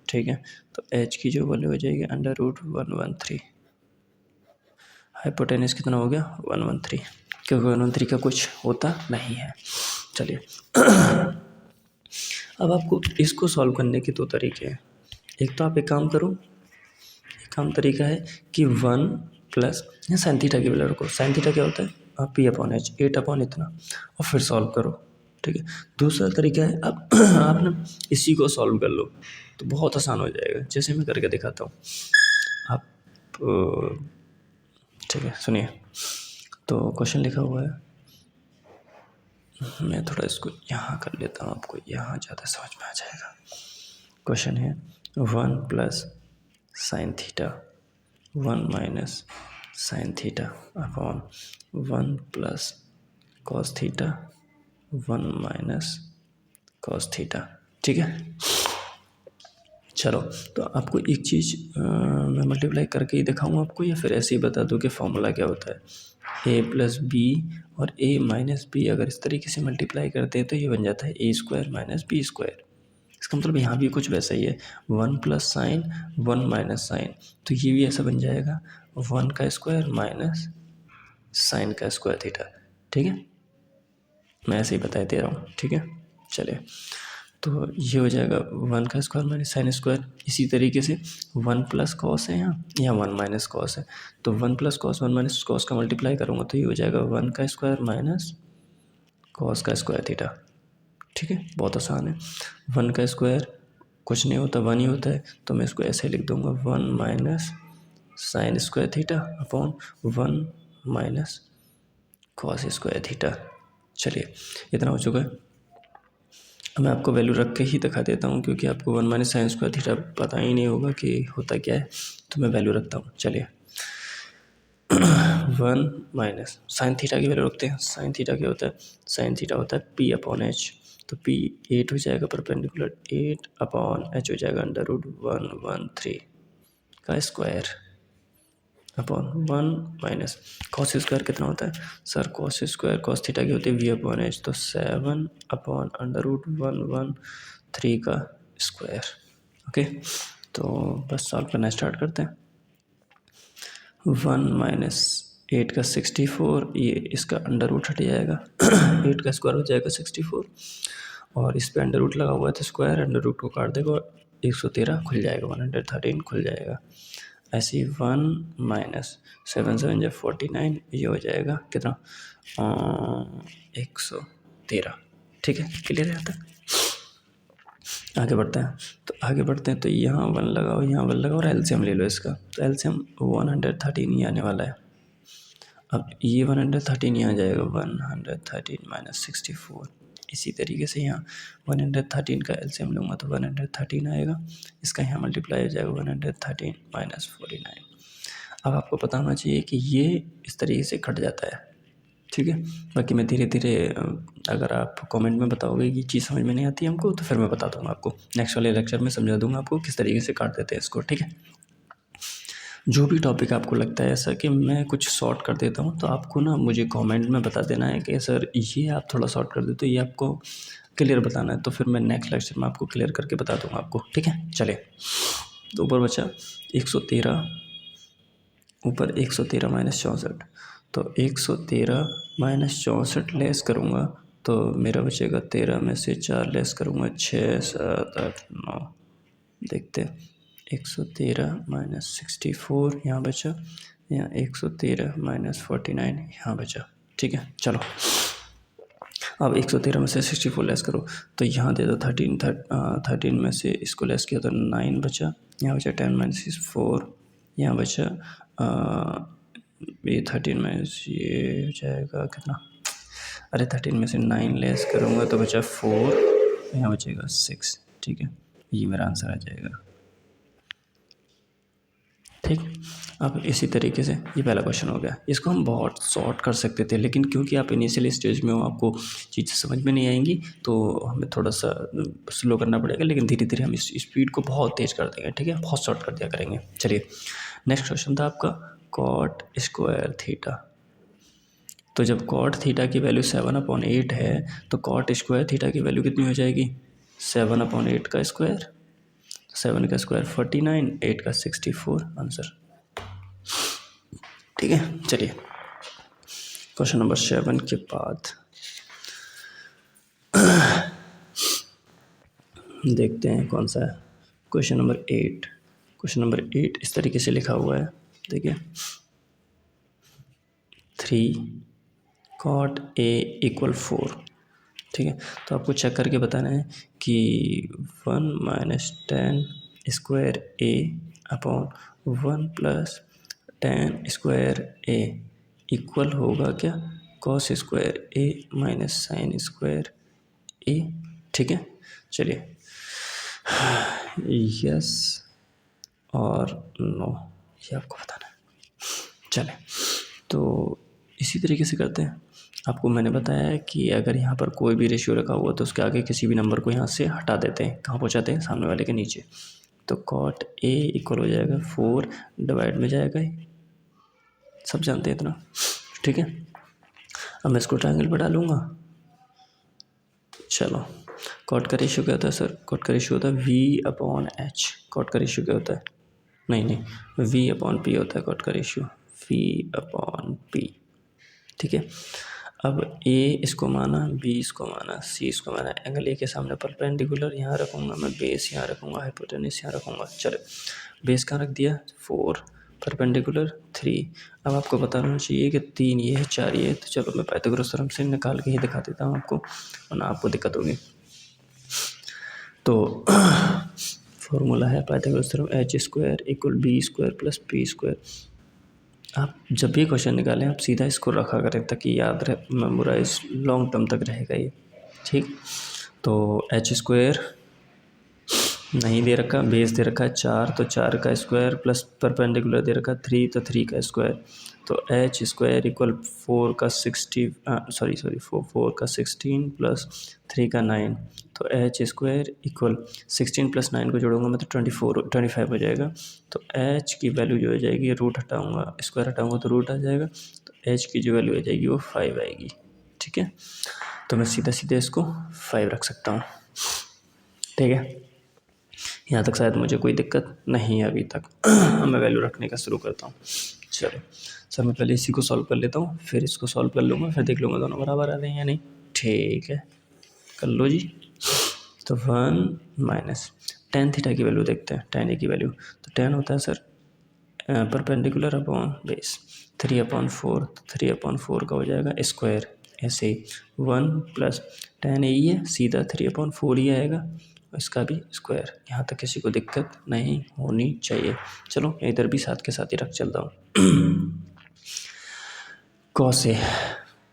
ठीक है। तो h की जो वैल्यू हो जाएगी √113। हाइपोटेनस कितना हो गया 113, क्योंकि 113 का कुछ होता नहीं है। चलिए अब आपको इसको सॉल्व करने के दो तरीके हैं। एक तो आप एक काम करो, एक काम तरीका है कि 1 प्लस या साइन थीटा की वैल्यू रखो। साइन थीटा क्या होता है, आप P/H 8 इतना, और फिर सॉल्व करो, ठीक है। दूसरा तरीका है आप ना इसी को सॉल्व कर लो, तो बहुत आसान हो जाएगा, जैसे मैं करके दिखाता हूँ। आप ठीक है सुनिए, तो क्वेश्चन लिखा हुआ है, मैं थोड़ा इसको यहाँ कर लेता हूँ, आपको यहाँ ज़्यादा समझ में आ जाएगा। क्वेश्चन है 1 + sin theta 1 - sin theta upon 1 + cos theta 1 - cos theta, ठीक है। चलो तो आपको एक चीज़ मैं मल्टीप्लाई करके ही दिखाऊँ आपको, या फिर ऐसे ही बता दूँ कि फॉर्मूला क्या होता है। a + b और a - b अगर इस तरीके से मल्टीप्लाई करते हैं तो ये बन जाता है a² - b²। इसका मतलब यहाँ भी कुछ वैसा ही है, 1 + sin 1 - sin, तो ये भी ऐसा बन जाएगा 1 का स्क्वायर माइनस साइन का स्क्वायर थीटा, ठीक है। मैं ऐसे ही बताए दे रहा हूँ, ठीक है। चलिए तो ये हो जाएगा 1 का स्क्वायर माइनस साइन स्क्वायर। इसी तरीके से 1 + cos है यहाँ 1 - cos है, तो 1 + cos 1 - cos का मल्टीप्लाई करूँगा तो ये हो जाएगा 1 का स्क्वायर माइनस cos का स्क्वायर थीटा, ठीक है। बहुत आसान है, 1 का स्क्वायर कुछ नहीं होता 1 ही होता है, तो मैं इसको ऐसे लिख दूँगा 1 - sine square theta upon 1 - cos square theta. चलिए इतना हो चुका है। अब मैं आपको वैल्यू रख के ही दिखा देता हूँ, क्योंकि आपको 1 - sin स्क्वायर थीटा पता ही नहीं होगा कि होता क्या है, तो मैं वैल्यू रखता हूँ। चलिए 1 - sin थीटा की वैल्यू रखते हैं। sin थीटा क्या होता है, sin थीटा होता है P/H, तो P 8 हो जाएगा परपेंडिकुलर 8/H हो जाएगा √113 का स्क्वायर अपॉन 1 - cos स्क्वायर कितना होता है sir, cos square cos theta की होती है V/H, तो 7/√113 का स्क्वायर, ओके। तो बस सॉल्व करना स्टार्ट करते हैं। 1 - 8 का 64, ये इसका अंडर रूट हट जाएगा 8 का स्क्वायर हो जाएगा 64, और इस पर अंडर रूट लगा हुआ है तो स्क्वायर अंडर रूट को काट देगा और 113 खुल जाएगा, 113 खुल जाएगा। ऐसे ही 1 - 7 7 49, ये हो जाएगा कितना 113, ठीक है। क्लियर है आता, आगे बढ़ते हैं। तो आगे बढ़ते हैं तो यहाँ 1 लगाओ, यहाँ 1 लगाओ और एलसीएम ले लो इसका, तो एलसीएम 113 ही आने वाला है। अब ये 113 यहाँ जाएगा 113 - 64, इसी तरीके से यहाँ 113 का एलसीएम लूँगा तो 113 आएगा, इसका यहाँ मल्टीप्लाई हो जाएगा 113 - 49। अब आपको पता होना चाहिए कि ये इस तरीके से कट जाता है, ठीक है। बाकी मैं धीरे धीरे अगर आप कमेंट में बताओगे कि चीज़ समझ में नहीं आती हमको, तो फिर मैं बता दूँगा आपको, नेक्स्ट वाले लेक्चर में समझा दूँगा आपको किस तरीके से काट देते हैं इसको, ठीक है। जो भी टॉपिक आपको लगता है ऐसा कि मैं कुछ शॉर्ट कर देता हूँ, तो आपको ना मुझे कमेंट में बता देना है कि सर ये आप थोड़ा शॉर्ट कर देते हो, ये आपको क्लियर बताना है, तो फिर मैं नेक्स्ट लेक्चर में आपको क्लियर करके बता दूँगा आपको, ठीक है। चलिए तो ऊपर बचा 113, ऊपर 113 - 64, तो 113 - 64 लेस करूँगा तो मेरा बचेगा 13 में से 4 लेस करूँगा 6 7 8 9, देखते 113 - 64 यहाँ बचा, यहाँ 113 - 49 यहाँ बचा, ठीक है। चलो अब 113 में से 64 लेस करो तो यहाँ दे दो 13 में से इसको लेस किया तो 9 बचा, यहाँ बचा 10 - 4 यहाँ बचा ये 13 में ये हो जाएगा कितना, अरे 13 में से 9 लेस करूँगा तो बचा 4, यहाँ बचेगा 6। ठीक है, ये मेरा आंसर आ जाएगा। ठीक, अब इसी तरीके से ये पहला क्वेश्चन हो गया। इसको हम बहुत शॉर्ट कर सकते थे, लेकिन क्योंकि आप इनिशियल स्टेज में हो, आपको चीज़ें समझ में नहीं आएंगी, तो हमें थोड़ा सा स्लो करना पड़ेगा, लेकिन धीरे धीरे हम इस स्पीड को बहुत तेज़ कर देंगे। ठीक है, बहुत शॉर्ट कर दिया करेंगे। चलिए, नेक्स्ट क्वेश्चन था आपका कॉट स्क्वायर थीटा। तो जब कॉट थीटा की वैल्यू 7/8 है, तो कॉट स्क्वायर थीटा की वैल्यू कितनी हो जाएगी? 7/8 का स्क्वायर, 7 का स्क्वायर 49, 8 का 64 आंसर। ठीक है, चलिए क्वेश्चन नंबर 7 के बाद देखते हैं कौन सा है। Question number 8। क्वेश्चन नंबर 8 इस तरीके से लिखा हुआ है, देखिए 3 cot A = 4। ठीक है, तो आपको चेक करके बताना है कि 1 - 10 square A upon 1 + 10 square A equal होगा क्या? cos square A minus sine square A। ठीक है, चलिए यस और नो ये आपको बताना है। चलें, तो इसी तरीके से करते हैं। आपको मैंने बताया है कि अगर यहाँ पर कोई भी रेशियो रखा हुआ तो उसके आगे किसी भी नंबर को यहाँ से हटा देते हैं। कहाँ पहुँचाते हैं? सामने वाले के नीचे। तो cot A इक्वल हो जाएगा 4 डिवाइड में जाएगा, सब जानते हैं इतना। ठीक है, अब मैं इसको ट्रायंगल पर डालूँगा। चलो, कॉट का रेशियो क्या होता है सर? कॉट का रेशियो होता है V/H। कॉट का रेशियो क्या होता है? नहीं, V/P होता है कॉट का रेशियो, V/P। ठीक है, अब A इसको माना, B इसको माना, C इसको माना। एंगल A के सामने परपेंडिकुलर यहाँ रखूँगा मैं, बेस यहाँ रखूँगा, हाइपोटेनस यहाँ रखूँगा। चलो, बेस कहाँ रख दिया? 4, परपेंडिकुलर 3। अब आपको बताना चाहिए कि 3 ये है, 4 ये है। तो चलो मैं पाइथागोरस थ्योरम से निकाल के ही दिखा देता हूँ आपको, वरना आपको दिक्कत होगी। तो फॉर्मूला है Pythagoras theorem, H² = B² + P²। आप जब भी क्वेश्चन निकालें आप सीधा इसको रखा करें ताकि याद रहे, मेमोराइज लॉन्ग टर्म तक रहेगा ये। ठीक, तो H² नहीं दे रखा, बेस दे रखा है 4, तो 4 का स्क्वायर प्लस परपेंडिकुलर दे रखा 3, तो 3 का स्क्वायर। तो H² = 4 का 16 4 का 16 प्लस 3 का 9। तो H² = 16 + 9 को जोड़ूंगा मैं तो 25 हो जाएगा। तो H की वैल्यू जो हो जाएगी, रूट हटाऊंगा, स्क्वायर हटाऊंगा तो रूट आ जाएगा। तो H की जो वैल्यू आ जाएगी वो 5 आएगी। ठीक है, तो मैं सीधा सीधा इसको 5 रख सकता हूँ। ठीक है, यहाँ तक शायद मुझे कोई दिक्कत नहीं है अभी तक। मैं वैल्यू रखने का शुरू करता हूँ। चलो सर, मैं पहले इसी को सॉल्व कर लेता हूँ, फिर इसको सॉल्व कर लूँगा, फिर देख लूँगा दोनों बराबर आ रहे हैं या नहीं। ठीक है, कर लो जी। तो 1 - tan थीटा की वैल्यू देखते हैं, tan A की वैल्यू। तो tan होता है सर परपेंडिकुलर अपॉन बेस, 3/4। 3/4 का हो जाएगा स्क्वायर। ऐसे 1 + tan A ही है, सीधा 3/4 ही आएगा, इसका भी स्क्वायर। यहाँ तक किसी को दिक्कत नहीं होनी चाहिए। चलो इधर भी साथ के साथ ही रख चलता हूँ। कॉस ए,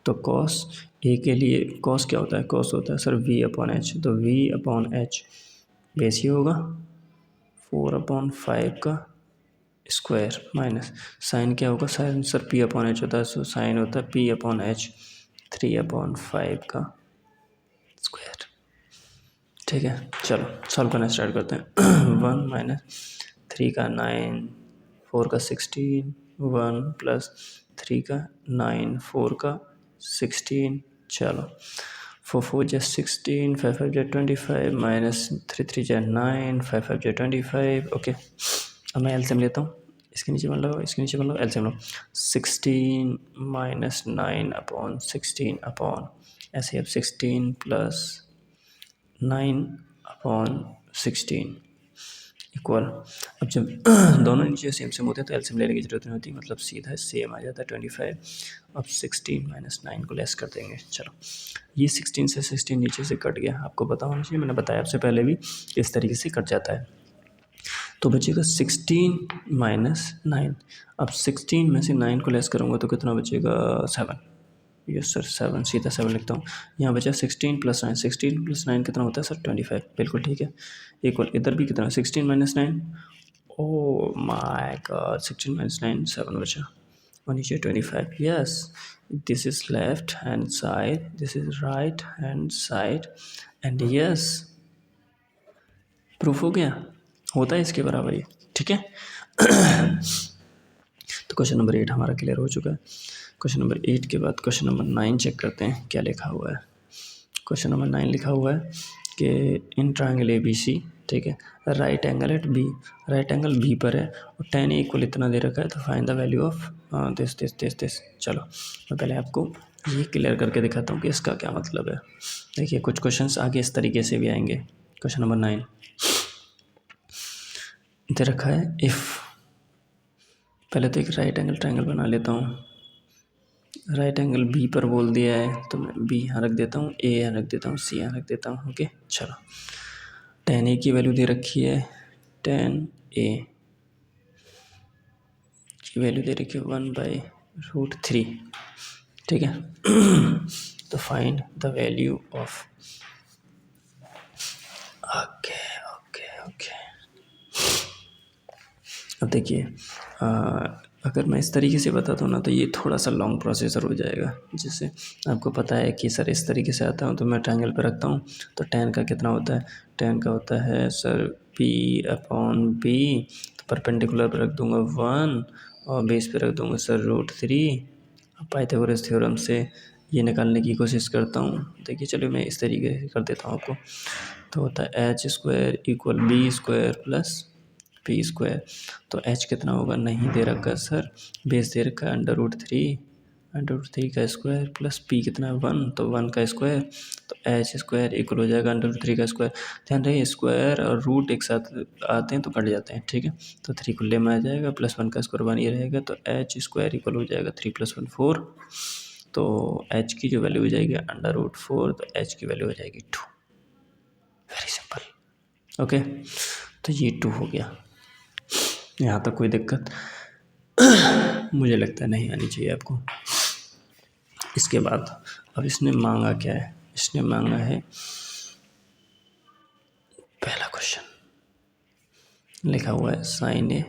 तो कॉस ए के लिए कॉस क्या होता है? कॉस होता है सर V/H। तो V/H बेस ही होगा 4/5 का स्क्वायर माइनस साइन क्या होगा? साइन सर P/H होता है, सो साइन होता है P/H 3/5 का स्क्वायर। ठीक है, चलो सॉल्व करना स्टार्ट करते हैं। 1 - 3 का 9, 4 का 16, 1 + 3 का 9, 4 का 16। चलो 4 4 = 16, 5 5 = 25, -3 3 = 9, 5 5 = 25। ओके, अब मैं एलसीएम लेता हूँ। इसके नीचे मान लो, इसके नीचे मान लो, एलसीएम लो। 16 - 9/16 अपॉन ऐसे, अब 16 + 9/16 इक्वल। अब जब दोनों नीचे सेम सेम होते हैं तो एलसीएम लेने की जरूरत नहीं होती, मतलब सीधा सेम आ जाता है 25। अब 16 - 9 को लेस कर देंगे। चलो, ये 16 से 16 नीचे से कट गया। आपको पता होना चाहिए, मैंने बताया आपसे पहले भी, इस तरीके से कट जाता है। तो बचेगा 16 - 9। अब 16 में से 9 को लेस करूँगा तो कितना बचेगा 7। यस सर 7, सीधा 7 लिखता हूँ। यहाँ बचा 16 + 9, 16 + 9 कितना होता है सर 25। बिल्कुल ठीक है। इक्वल इधर भी कितना 16 - 9। ओह माय गॉड 16 - 9 7 बचा और नीचे 25। Yes this is left hand side, this is right hand side and yes proof हो गया, होता है इसके बराबर ही। ठीक है। तो क्वेश्चन नंबर 8 हमारा क्लियर हो चुका है। क्वेश्चन नंबर 8 के बाद क्वेश्चन नंबर 9 चेक करते हैं क्या लिखा हुआ है। क्वेश्चन नंबर 9 लिखा हुआ है कि इन ट्रायंगल ABC, ठीक है, right angle at B, right angle B पर है और tan A इक्वल इतना दे रखा है, तो find the value of this. चलो मैं पहले आपको ये क्लियर करके दिखाता हूँ कि इसका क्या मतलब है। देखिए कुछ क्वेश्चंस आगे इस तरीके से भी आएंगे। क्वेश्चन नंबर 9 दे रखा है इफ़, पहले तो एक राइट एंगल ट्रायंगल बना लेता हूँ। राइट एंगल B पर बोल दिया है तो मैं B यहाँ रख देता हूँ, A यहाँ रख देता हूँ, C यहाँ रख देता हूँ। ओके चलो tan A की वैल्यू दे रखी है, tan A की वैल्यू दे रखी है 1/√3। ठीक है। तो find the value of, okay okay okay. अब देखिए अगर मैं इस तरीके से बताता हूँ ना तो ये थोड़ा सा लॉन्ग प्रोसेसर हो जाएगा। जैसे आपको पता है कि सर इस तरीके से आता हूँ तो मैं ट्रायंगल पे रखता हूँ तो tan का कितना होता है, tan का होता है सर P/B, तो परपेंडिकुलर पे रख दूँगा 1 और बेस पे रख दूँगा सर √3। पाइथागोरस थ्योरम से ये निकालने की कोशिश करता हूँ। देखिए चलो मैं इस तरीके से कर देता हूँ आपको। तो होता है h² = B² + P²। तो h कितना होगा नहीं दे रखा सर, बेस दे रखा है √3 का स्क्वायर प्लस p कितना है 1, तो 1 का स्क्वायर, तो h² इक्वल हो जाएगा √3 का स्क्वायर। ध्यान रहे स्क्वायर और रूट एक साथ आते हैं तो कट जाते हैं। ठीक है, तो 3 खुले में आ जाएगा प्लस 1 का स्क्वायर 1 ये रहेगा, तो h² इक्वल हो जाएगा 3 + 1 4। तो h की जो वैल्यू हो जाएगी √4, तो h की वैल्यू हो जाएगी 2। Very simple. ओके तो ये 2 हो गया। यहाँ तक कोई दिक्कत मुझे लगता है नहीं आनी चाहिए आपको। इसके बाद अब इसने मांगा क्या है, इसने मांगा है पहला क्वेश्चन लिखा हुआ है sin A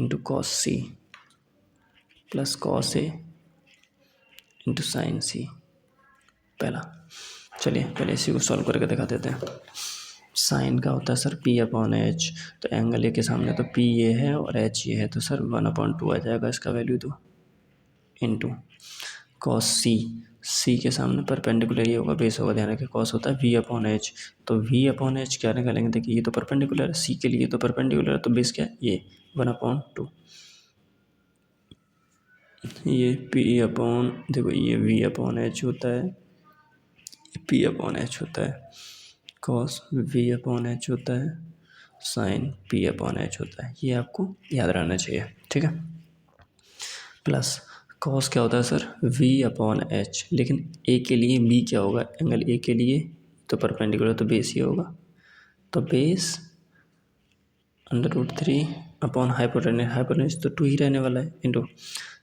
× cos C + cos A × sin C। पहला चलिए पहले इसी को सॉल्व करके दिखा देते हैं। साइन का होता है सर P/H, तो एंगल ए के सामने तो P ये है और H ये है, तो सर 1/2 आ जाएगा इसका वैल्यू, तो इंटू cos C के सामने परपेंडिकुलर ये होगा, बेस होगा, ध्यान रखिए cos होता है V/H, तो V/H क्या निकालेंगे, देखिए ये तो परपेंडिकुलर है C के लिए, तो परपेंडिकुलर है तो बेस क्या है ये 1/2, ये देखो ये V/H होता है, P/H होता है, cos V/H होता है, sin P/H होता है। ये आपको याद रहना चाहिए। ठीक है, प्लस cos क्या होता है सर V/H, लेकिन A के लिए B क्या होगा, एंगल A के लिए तो परपेंडिकुलर तो बेस ही होगा, तो बेस √3 अपॉन हाइपोटेन्यूज तो 2 ही रहने वाला है, इंटू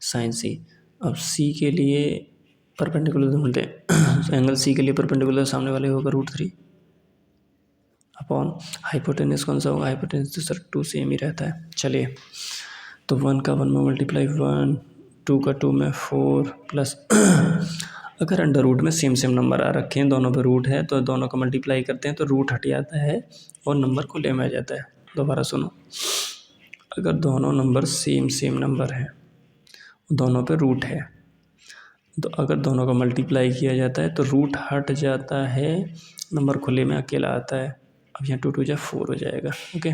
साइन C। अब C के लिए परपेंडिकुलर ढूंढते हैं एंगल C के लिए परपेंडिकुलर सामने वाले होगा √3 अपॉन हाइपोटेन्यूज कौन सा होगा, हाइपोटेन्यूज तो सर 2 सेम ही रहता है। चलिए तो 1 का 1 में मल्टीप्लाई 1, 2 का 2 में 4 प्लस अगर अंडर रूट में सेम नंबर आ रखे हैं, दोनों पे रूट है तो दोनों का मल्टीप्लाई करते हैं तो रूट हट जाता है और नंबर खुले में आ जाता है। दोबारा सुनो, अगर दोनों नंबर सेम नंबर हैं, दोनों पे रूट है, तो अगर दोनों का मल्टीप्लाई किया जाता है तो रूट हट जाता है, नंबर खुले में अकेला आता है। अब यहाँ 2 × 2 = 4 हो जाएगा। ओके,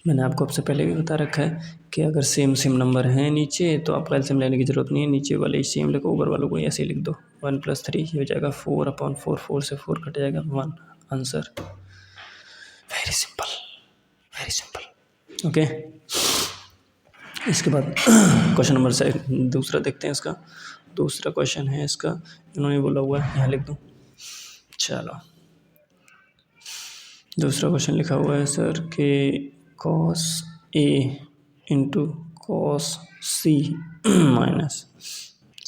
मैंने आपको अब से पहले भी बता रखा है कि अगर सेम नंबर हैं नीचे तो आपको एलसीएम लेने की ज़रूरत नहीं है, नीचे वाले ही सेम लिखो, ऊपर वालों को ऐसे ही लिख दो। 1 + 3 ये हो जाएगा 4/4, 4 से 4 कट जाएगा 1, आंसर। Very simple. ओके, इसके बाद क्वेश्चन नंबर से दूसरा देखते हैं। इसका दूसरा क्वेश्चन है, इसका इन्होंने बोला हुआ है यहाँ लिख दूँ। चलो दूसरा क्वेश्चन लिखा हुआ है सर कि cos A into cos C minus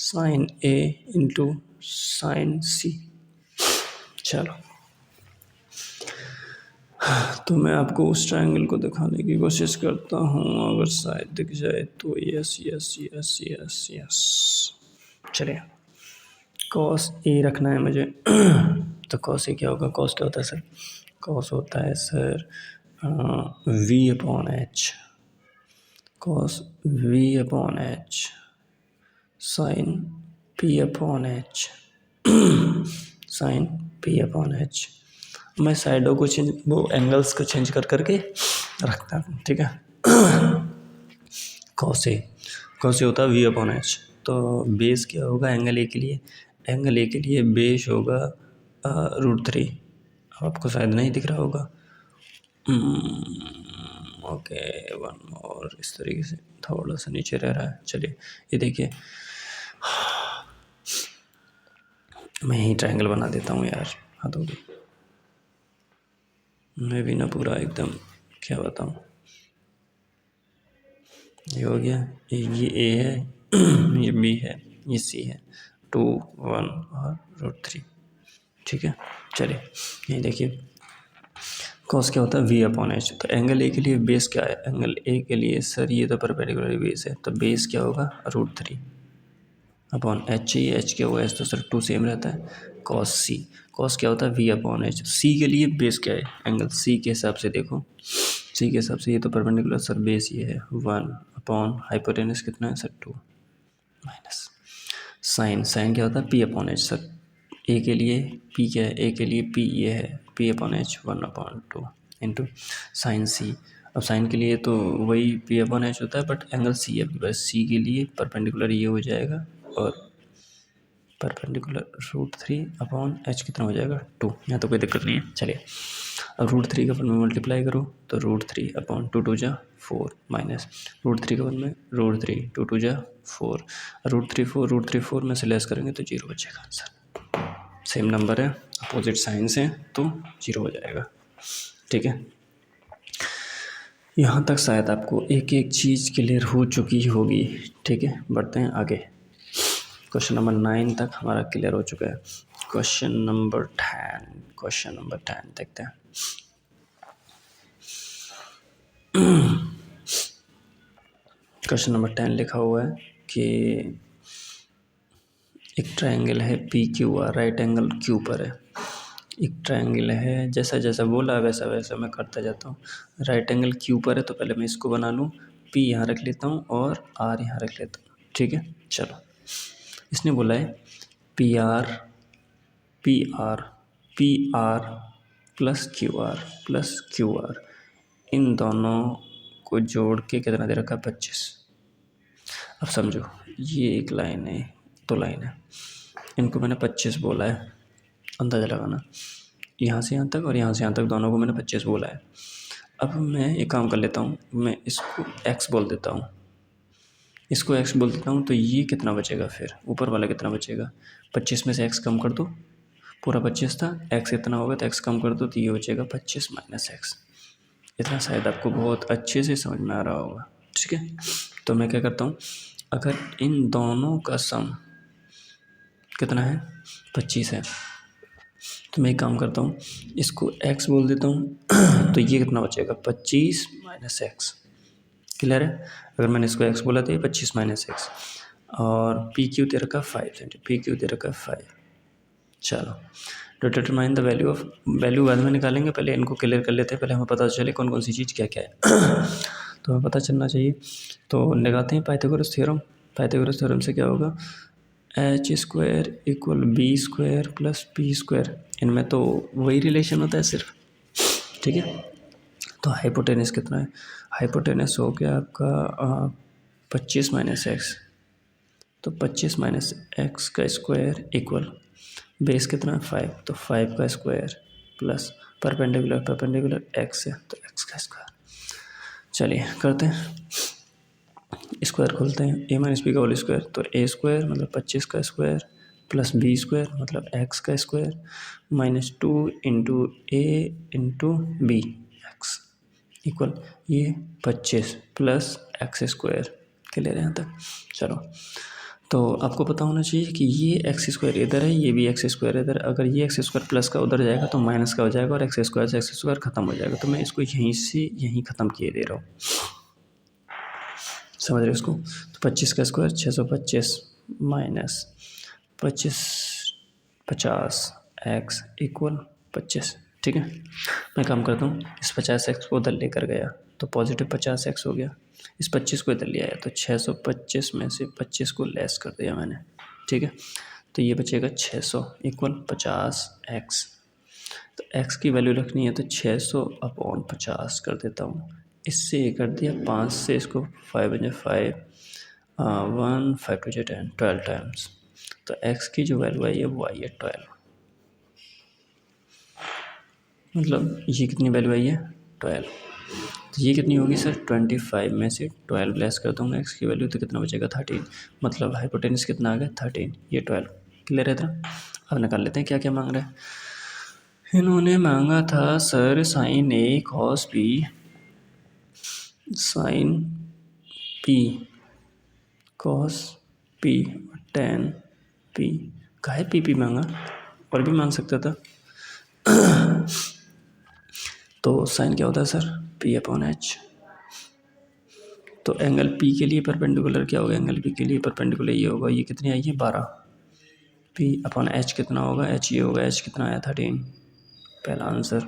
sin A into sin C। चलो, तो मैं आपको उस ट्रायंगल को दिखाने की कोशिश करता हूँ, अगर शायद दिख जाए तो। Yes yes yes yes yes, चलिए cos A रखना है मुझे। तो cos A क्या होगा? cos क्या होता है सर? cos होता है sir V upon H, cos V upon H sin P upon H, sin P upon H. मैं साइडों को चेंज, वो एंगल्स को चेंज कर करके रखता हूँ, ठीक है। cos A होता है V अपॉन एच। तो बेस क्या होगा एंगल ए के लिए? एंगल ए के लिए बेस होगा √3। आपको शायद नहीं दिख रहा होगा। ओके, वन और इस तरीके से थोड़ा सा नीचे रह रहा है। चलिए ये देखिए, मैं ही ट्रायंगल बना देता हूँ यार, हाँ तो मैं भी ना पूरा एकदम क्या बताऊँ। ये हो गया, ये ए है, ये बी है, ये सी है, 2 1 और √3, ठीक है। चलिए ये देखिए, कॉस क्या होता है? V upon H. तो एंगल ए के लिए बेस क्या है? एंगल ए के लिए सर ये तो परपेंडिकुलर बेस है, तो बेस क्या होगा? √3 अपॉन एच। ही एच क्या होगा? एच तो सर 2 सेम रहता है। कॉस सी, कॉस क्या होता है? V upon H. सी के लिए बेस क्या है? एंगल सी के हिसाब से देखो, सी के हिसाब से ये तो परपेंडिकुलर सर, बेस ये है 1 अपॉन हाइपोटेनस कितना है सर? 2 माइनस साइन, साइन क्या होता है? P upon H. सर ए के लिए P क्या है? ए के लिए P ये है P upon H 1/2 into sine C. अब साइन के लिए तो वही P अपॉन एच होता है, बट एंगल सी है आपके पास, सी के लिए परपेंडिकुलर ये हो जाएगा, और परपेंडिकुलर √3 अपॉन एच कितना हो जाएगा? 2। यहाँ तो कोई दिक्कत नहीं है। चलिए अब √3 का अपन में मल्टीप्लाई करो, तो √3 अपॉन 2 2 जा 4 माइनस √3 का अपन में √3 2 2 जा 4, √3 4 में से लेस करेंगे तो 0 बचेगा आंसर। सेम नंबर है, अपोजिट साइंस है, तो 0 हो जाएगा, ठीक है। यहाँ तक शायद आपको एक एक चीज़ क्लियर हो चुकी होगी, ठीक है। बढ़ते हैं आगे, क्वेश्चन नंबर 9 तक हमारा क्लियर हो चुका है। क्वेश्चन नंबर 10 देखते हैं। क्वेश्चन नंबर 10 लिखा हुआ है कि एक ट्रायंगल है PQR, राइट एंगल क्यू पर है। एक ट्रायंगल है, जैसा जैसा बोला वैसा वैसा मैं करता जाता हूँ। राइट एंगल क्यू पर है, तो पहले मैं इसको बना लूँ, P यहाँ रख लेता हूँ और R यहाँ रख लेता हूँ, ठीक है। चलो, इसने बोला है PR प्लस क्यू आर, इन दोनों को जोड़ के कितना दे रखा है? 25। अब समझो, ये एक लाइन है, 2 लाइन है, इनको मैंने 25 बोला है, अंदाज़ा लगाना, यहाँ से यहाँ तक और यहाँ से यहाँ तक दोनों को मैंने 25 बोला है। अब मैं एक काम कर लेता हूँ, मैं इसको x बोल देता हूँ, इसको x बोल देता हूँ, तो ये कितना बचेगा फिर? ऊपर वाला कितना बचेगा? 25 में से x कम कर दो, पूरा 25 था, x इतना होगा तो x कम कर दो, तो ये बचेगा 25 माइनस x। इतना शायद आपको बहुत अच्छे से समझ में आ रहा होगा, ठीक है। तो मैं क्या करता हूँ, अगर इन दोनों का सम कितना है? 25 है, तो मैं एक काम करता हूँ, इसको x बोल देता हूँ, तो ये कितना बचेगा? 25 माइनस एक्स। क्लियर है? अगर मैंने इसको x बोला तो ये 25 माइनस एक्स, और PQ दे रखा 5 सेंटी, PQ दे रखा 5। चलो, टू डिटरमाइन द वैल्यू बाद में निकालेंगे, पहले इनको क्लियर कर लेते हैं, पहले हमें पता चले कौन कौन सी चीज़ क्या क्या है। तो हमें पता चलना चाहिए, तो लगाते हैं पाइथागोरस थ्योरम। पाइथागोरस थ्योरम से क्या होगा? h² equal b² plus p²। इनमें तो वही रिलेशन होता है सिर्फ, ठीक है। तो हाइपोटेनस कितना है? हाइपोटेनस हो गया आपका 25 माइनस एक्स, तो 25 माइनस एक्स का स्क्वायर इक्वल बेस कितना है? 5, तो 5 का स्क्वायर प्लस परपेंडिकुलर एक्स है, तो एक्स का स्क्वायर। चलिए करते हैं, स्क्वायर खोलते हैं, a माइनस बी का होल स्क्वायर, तो a² मतलब 25 का स्क्वायर प्लस बी स्क्वायर मतलब एक्स का स्क्वायर माइनस 2 इंटू ए इंटू बी एक्स इक्वल ये 25 प्लस एक्स स्क्वायर के ले रहे हैं तक। चलो, तो आपको पता होना चाहिए कि ये एक्स स्क्वायर इधर है, ये भी एक्स स्क्वायर इधर। अगर ये एक्स स्क्वायर प्लस का उधर जाएगा तो माइनस का हो जाएगा और एक्स स्क्वायर से एक्स स्क्वायर खत्म हो जाएगा। तो मैं इसको यहीं से यहीं ख़त्म किए दे रहा हूँ, समझ रहे हो इसको। तो 25 का स्क्वायर 625 माइनस 25 50 एक्स इक्वल 25। ठीक है, मैं काम करता हूँ, इस 50 एक्स को उधर लेकर गया तो पॉजिटिव 50 एक्स हो गया, इस 25 को इधर ले आया तो 625 में से 25 को लेस कर दिया मैंने। ठीक है, तो ये बचेगा 600 इक्वल 50 एक्स। तो एक्स की वैल्यू रखनी है तो 600 अपॉन 50 कर देता हूँ। इससे ये कर दिया 5 से इसको 5 बजे 5 1 5 टू 10 12 टाइम्स। तो एक्स की जो वैल्यू आई है वो आई है 12। मतलब ये कितनी वैल्यू आई है 12। तो ये कितनी होगी सर 25 में से 12 लेस कर दूँगा एक्स की वैल्यू तो कितना बचेगा 13। मतलब हाइपोटेनस कितना आ गया 13, ये 12। क्लियर है इतना। अब निकाल लेते हैं क्या क्या मांग रहे हैं। इन्होंने मांगा था sir sine A cos B, sine P cos P tan P. काहे पी मांगा, और भी मांग सकता था। तो साइन क्या होता है सर पी अपॉन एच। तो एंगल पी के लिए परपेंडिकुलर क्या होगा, एंगल पी के लिए परपेंडिकुलर ये होगा, ये कितनी आई है 12। पी अपॉन एच कितना होगा, एच ये होगा, एच कितना आया 13। पहला आंसर।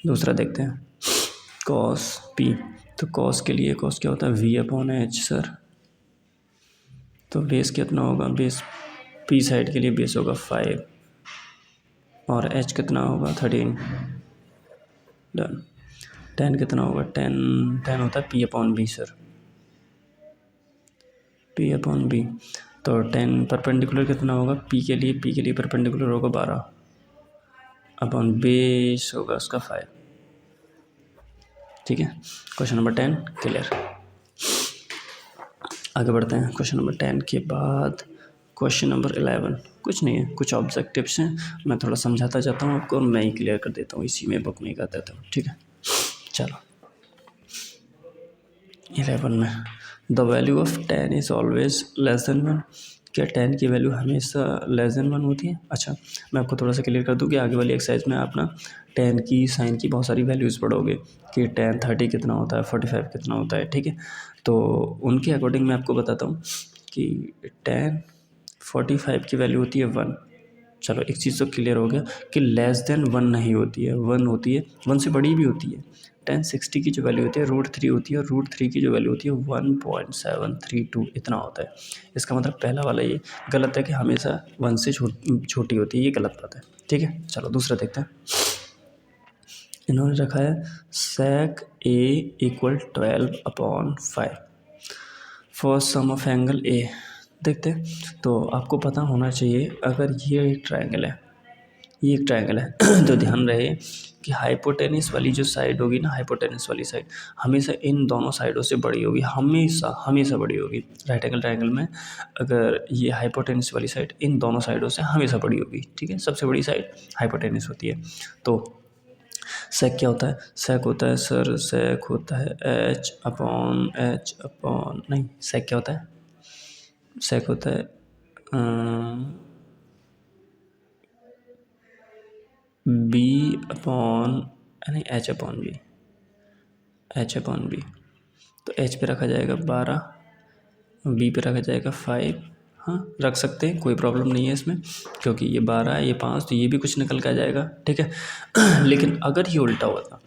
दूसरा देखते हैं कॉस पी। तो कॉस के लिए कॉस क्या होता है वी अपॉन एच सर। तो बेस कितना होगा, बेस पी साइड के लिए बेस होगा 5 और एच कितना होगा 13। डन। 10 कितना होगा 10 होता है P upon B sir, P upon B. तो 10 परपेंडिकुलर कितना होगा पी के लिए परपेंडिकुलर होगा 12 अपॉन बेस होगा उसका 5। ठीक है, क्वेश्चन नंबर 10 क्लियर। आगे बढ़ते हैं क्वेश्चन नंबर 10 के बाद क्वेश्चन नंबर 11। कुछ नहीं है, कुछ ऑब्जेक्टिव्स हैं, मैं थोड़ा समझाता जाता हूँ आपको, मैं ही क्लियर कर देता हूँ, इसी में बुक में ही कर देता हूँ। ठीक है, चलो 11 में the value of 10 is always less than 1। क्या 10 की वैल्यू हमेशा लेस देन 1 होती है। अच्छा, मैं आपको थोड़ा सा क्लियर कर दूँ कि आगे वाली एक्सरसाइज में आप ना 10 की साइन की बहुत सारी वैल्यूज़ पढ़ोगे कि 10 30 कितना होता है, 45 कितना होता है। ठीक है, तो उनके अकॉर्डिंग मैं आपको बताता हूँ कि 10 45 की वैल्यू होती है 1। चलो एक चीज़ तो क्लियर हो गया कि लेस देन 1 नहीं होती है, 1 होती है, 1 से बड़ी भी होती है। 10 60 की जो वैल्यू होती है √3 होती है और √3 की जो वैल्यू होती है 1.732 इतना होता है। इसका मतलब पहला वाला ये गलत है कि हमेशा 1 से छोटी होती है, ये गलत बात है। ठीक है, चलो दूसरा देखते हैं। इन्होंने रखा है sec A equal 12/5 for some of angle A. देखते हैं, तो आपको पता होना चाहिए अगर ये एक ट्रायंगल है, ये एक ट्रायंगल है तो ध्यान रहे कि हाइपोटेनस वाली जो साइड होगी ना, हाइपोटेनस वाली साइड हमेशा इन दोनों साइडों से बड़ी होगी, हमेशा हमेशा बड़ी होगी। राइट एंगल ट्रायंगल में अगर ये हाइपोटेनस वाली साइड इन दोनों साइडों से हमेशा बड़ी होगी। ठीक है, सबसे बड़ी साइड हाइपोटेनस होती है। तो सेक क्या होता है, सेक होता है सर, सेक होता है एच अपॉन नहीं, सेक क्या होता है, सेक होता है बी अपॉन नहीं H upon B, H upon B. तो एच पे रखा जाएगा 12, बी पे रखा जाएगा 5। हाँ रख सकते हैं, कोई प्रॉब्लम नहीं है इसमें, क्योंकि ये 12 है ये 5 तो ये भी कुछ निकल के आ जाएगा। ठीक है लेकिन अगर ये उल्टा होता,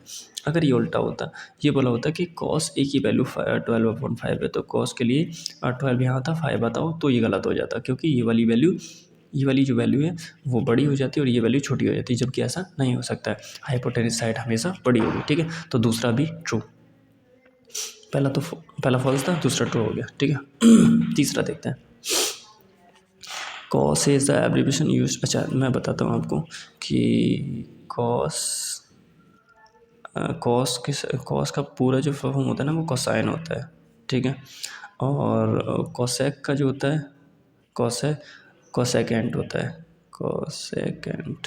अगर ये उल्टा होता, ये बोला होता कि कॉस ए की वैल्यू 12/5 है तो कॉस के लिए 12 यहाँ था 5 बताओ, तो ये गलत हो जाता क्योंकि ये वाली वैल्यू, ये वाली जो वैल्यू है वो बड़ी हो जाती है और ये वैल्यू छोटी हो जाती है, जबकि ऐसा नहीं हो सकता है, हाइपोटेनस साइड हमेशा बड़ी होगी। ठीक है, तो दूसरा भी ट्रू, पहला फॉल्स था, दूसरा ट्रू हो गया। ठीक है तीसरा देखते हैं। Cos is the abbreviation used. अच्छा मैं बताता हूँ आपको कि कॉस का पूरा जो फॉर्म होता है ना वो कोसाइन होता है। ठीक है, और कोसेक का जो होता है, कोसेक कोसेकेंट होता है, कोसेकेंट,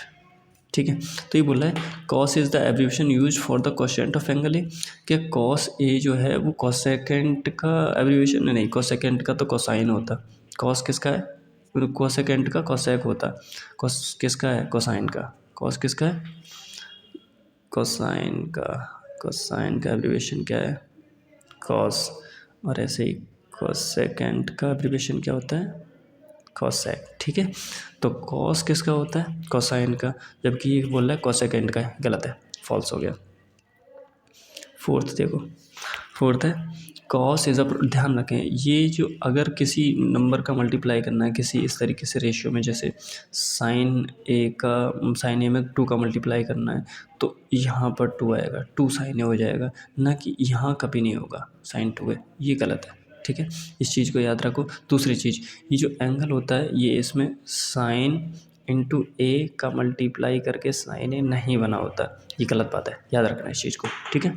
ठीक है। तो ये बोल रहा है cos is the abbreviation use for the cosecant of angle ए, कि कॉस ए जो है वो कोसेकेंट का एब्रीविएशन नहीं, कोसेकेंट का तो कोसाइन होता, कॉस किसका है, कोसेकेंट का कोसेक होता, कॉस किसका है, कोसाइन का, कॉस किसका है, कोसाइन का, कोसाइन का एब्रीविएशन क्या है, कॉस, और ऐसे ही कोसेकेंट का एब्रीविएशन क्या होता है, कोसेक, ठीक है। तो कॉस किसका होता है, कोसाइन का, जबकि ये बोल रहा है कोसेकेंट का है, गलत है, फॉल्स हो गया। फोर्थ देखो, फोर्थ है कॉस इज़ अ, ध्यान रखें ये जो अगर किसी नंबर का मल्टीप्लाई करना है किसी इस तरीके से रेशियो में, जैसे साइन ए में 2 का मल्टीप्लाई करना है, तो यहाँ पर 2 आएगा, 2 साइन ए हो जाएगा, ना कि यहाँ कभी नहीं होगा साइन 2 है, ये गलत है, ठीक है, इस चीज़ को याद रखो। दूसरी चीज़, ये जो एंगल होता है ये इसमें साइन इंटू ए का मल्टीप्लाई करके साइन ए नहीं बना होता, ये गलत बात है, याद रखना इस चीज़ को, ठीक है,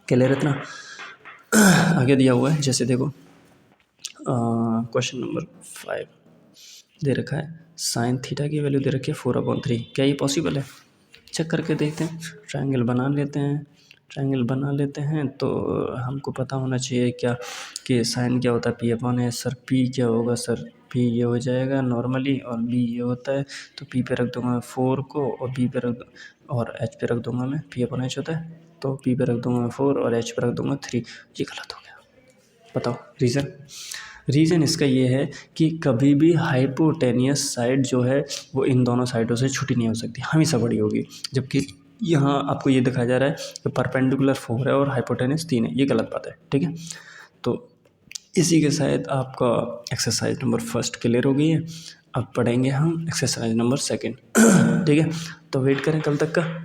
क्लियर इतना। आगे दिया हुआ है, जैसे देखो क्वेश्चन नंबर 5 दे रखा है, साइन थीटा की वैल्यू दे रखी है 4/3, क्या ये पॉसिबल है, चेक करके देखते हैं, ट्रायंगल बना लेते हैं, ट्रायंगल बना लेते हैं। तो हमको पता होना चाहिए क्या कि साइन क्या होता है, P/A, सर P क्या होगा, सर P ये हो जाएगा नॉर्मली, और B ये होता है, तो P पे रख दूंगा 4 को, और B पे रख, और H पे रख दूंगा मैं, P/H होता है, तो P पे रख दूंगा 4 और H पे रख दूंगा 3, ये गलत हो गया, बताओ रीज़न। रीज़न इसका ये है कि कभी भी हाइपोटेनियस साइड जो है वो इन दोनों साइडों से छुटी नहीं हो सकती, हमेशा बड़ी होगी, जबकि यहाँ आपको ये दिखाया जा रहा है कि परपेंडिकुलर 4 है और हाइपोटेनियस 3 है, ये गलत बात है, ठीक है। तो इसी के साथ आपका एक्सरसाइज नंबर 1 क्लियर हो गई है। अब पढ़ेंगे हम एक्सरसाइज नंबर 2, ठीक है। तो वेट करें कल तक का,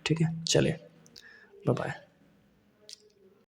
ठीक है, चलिए बाय बाय।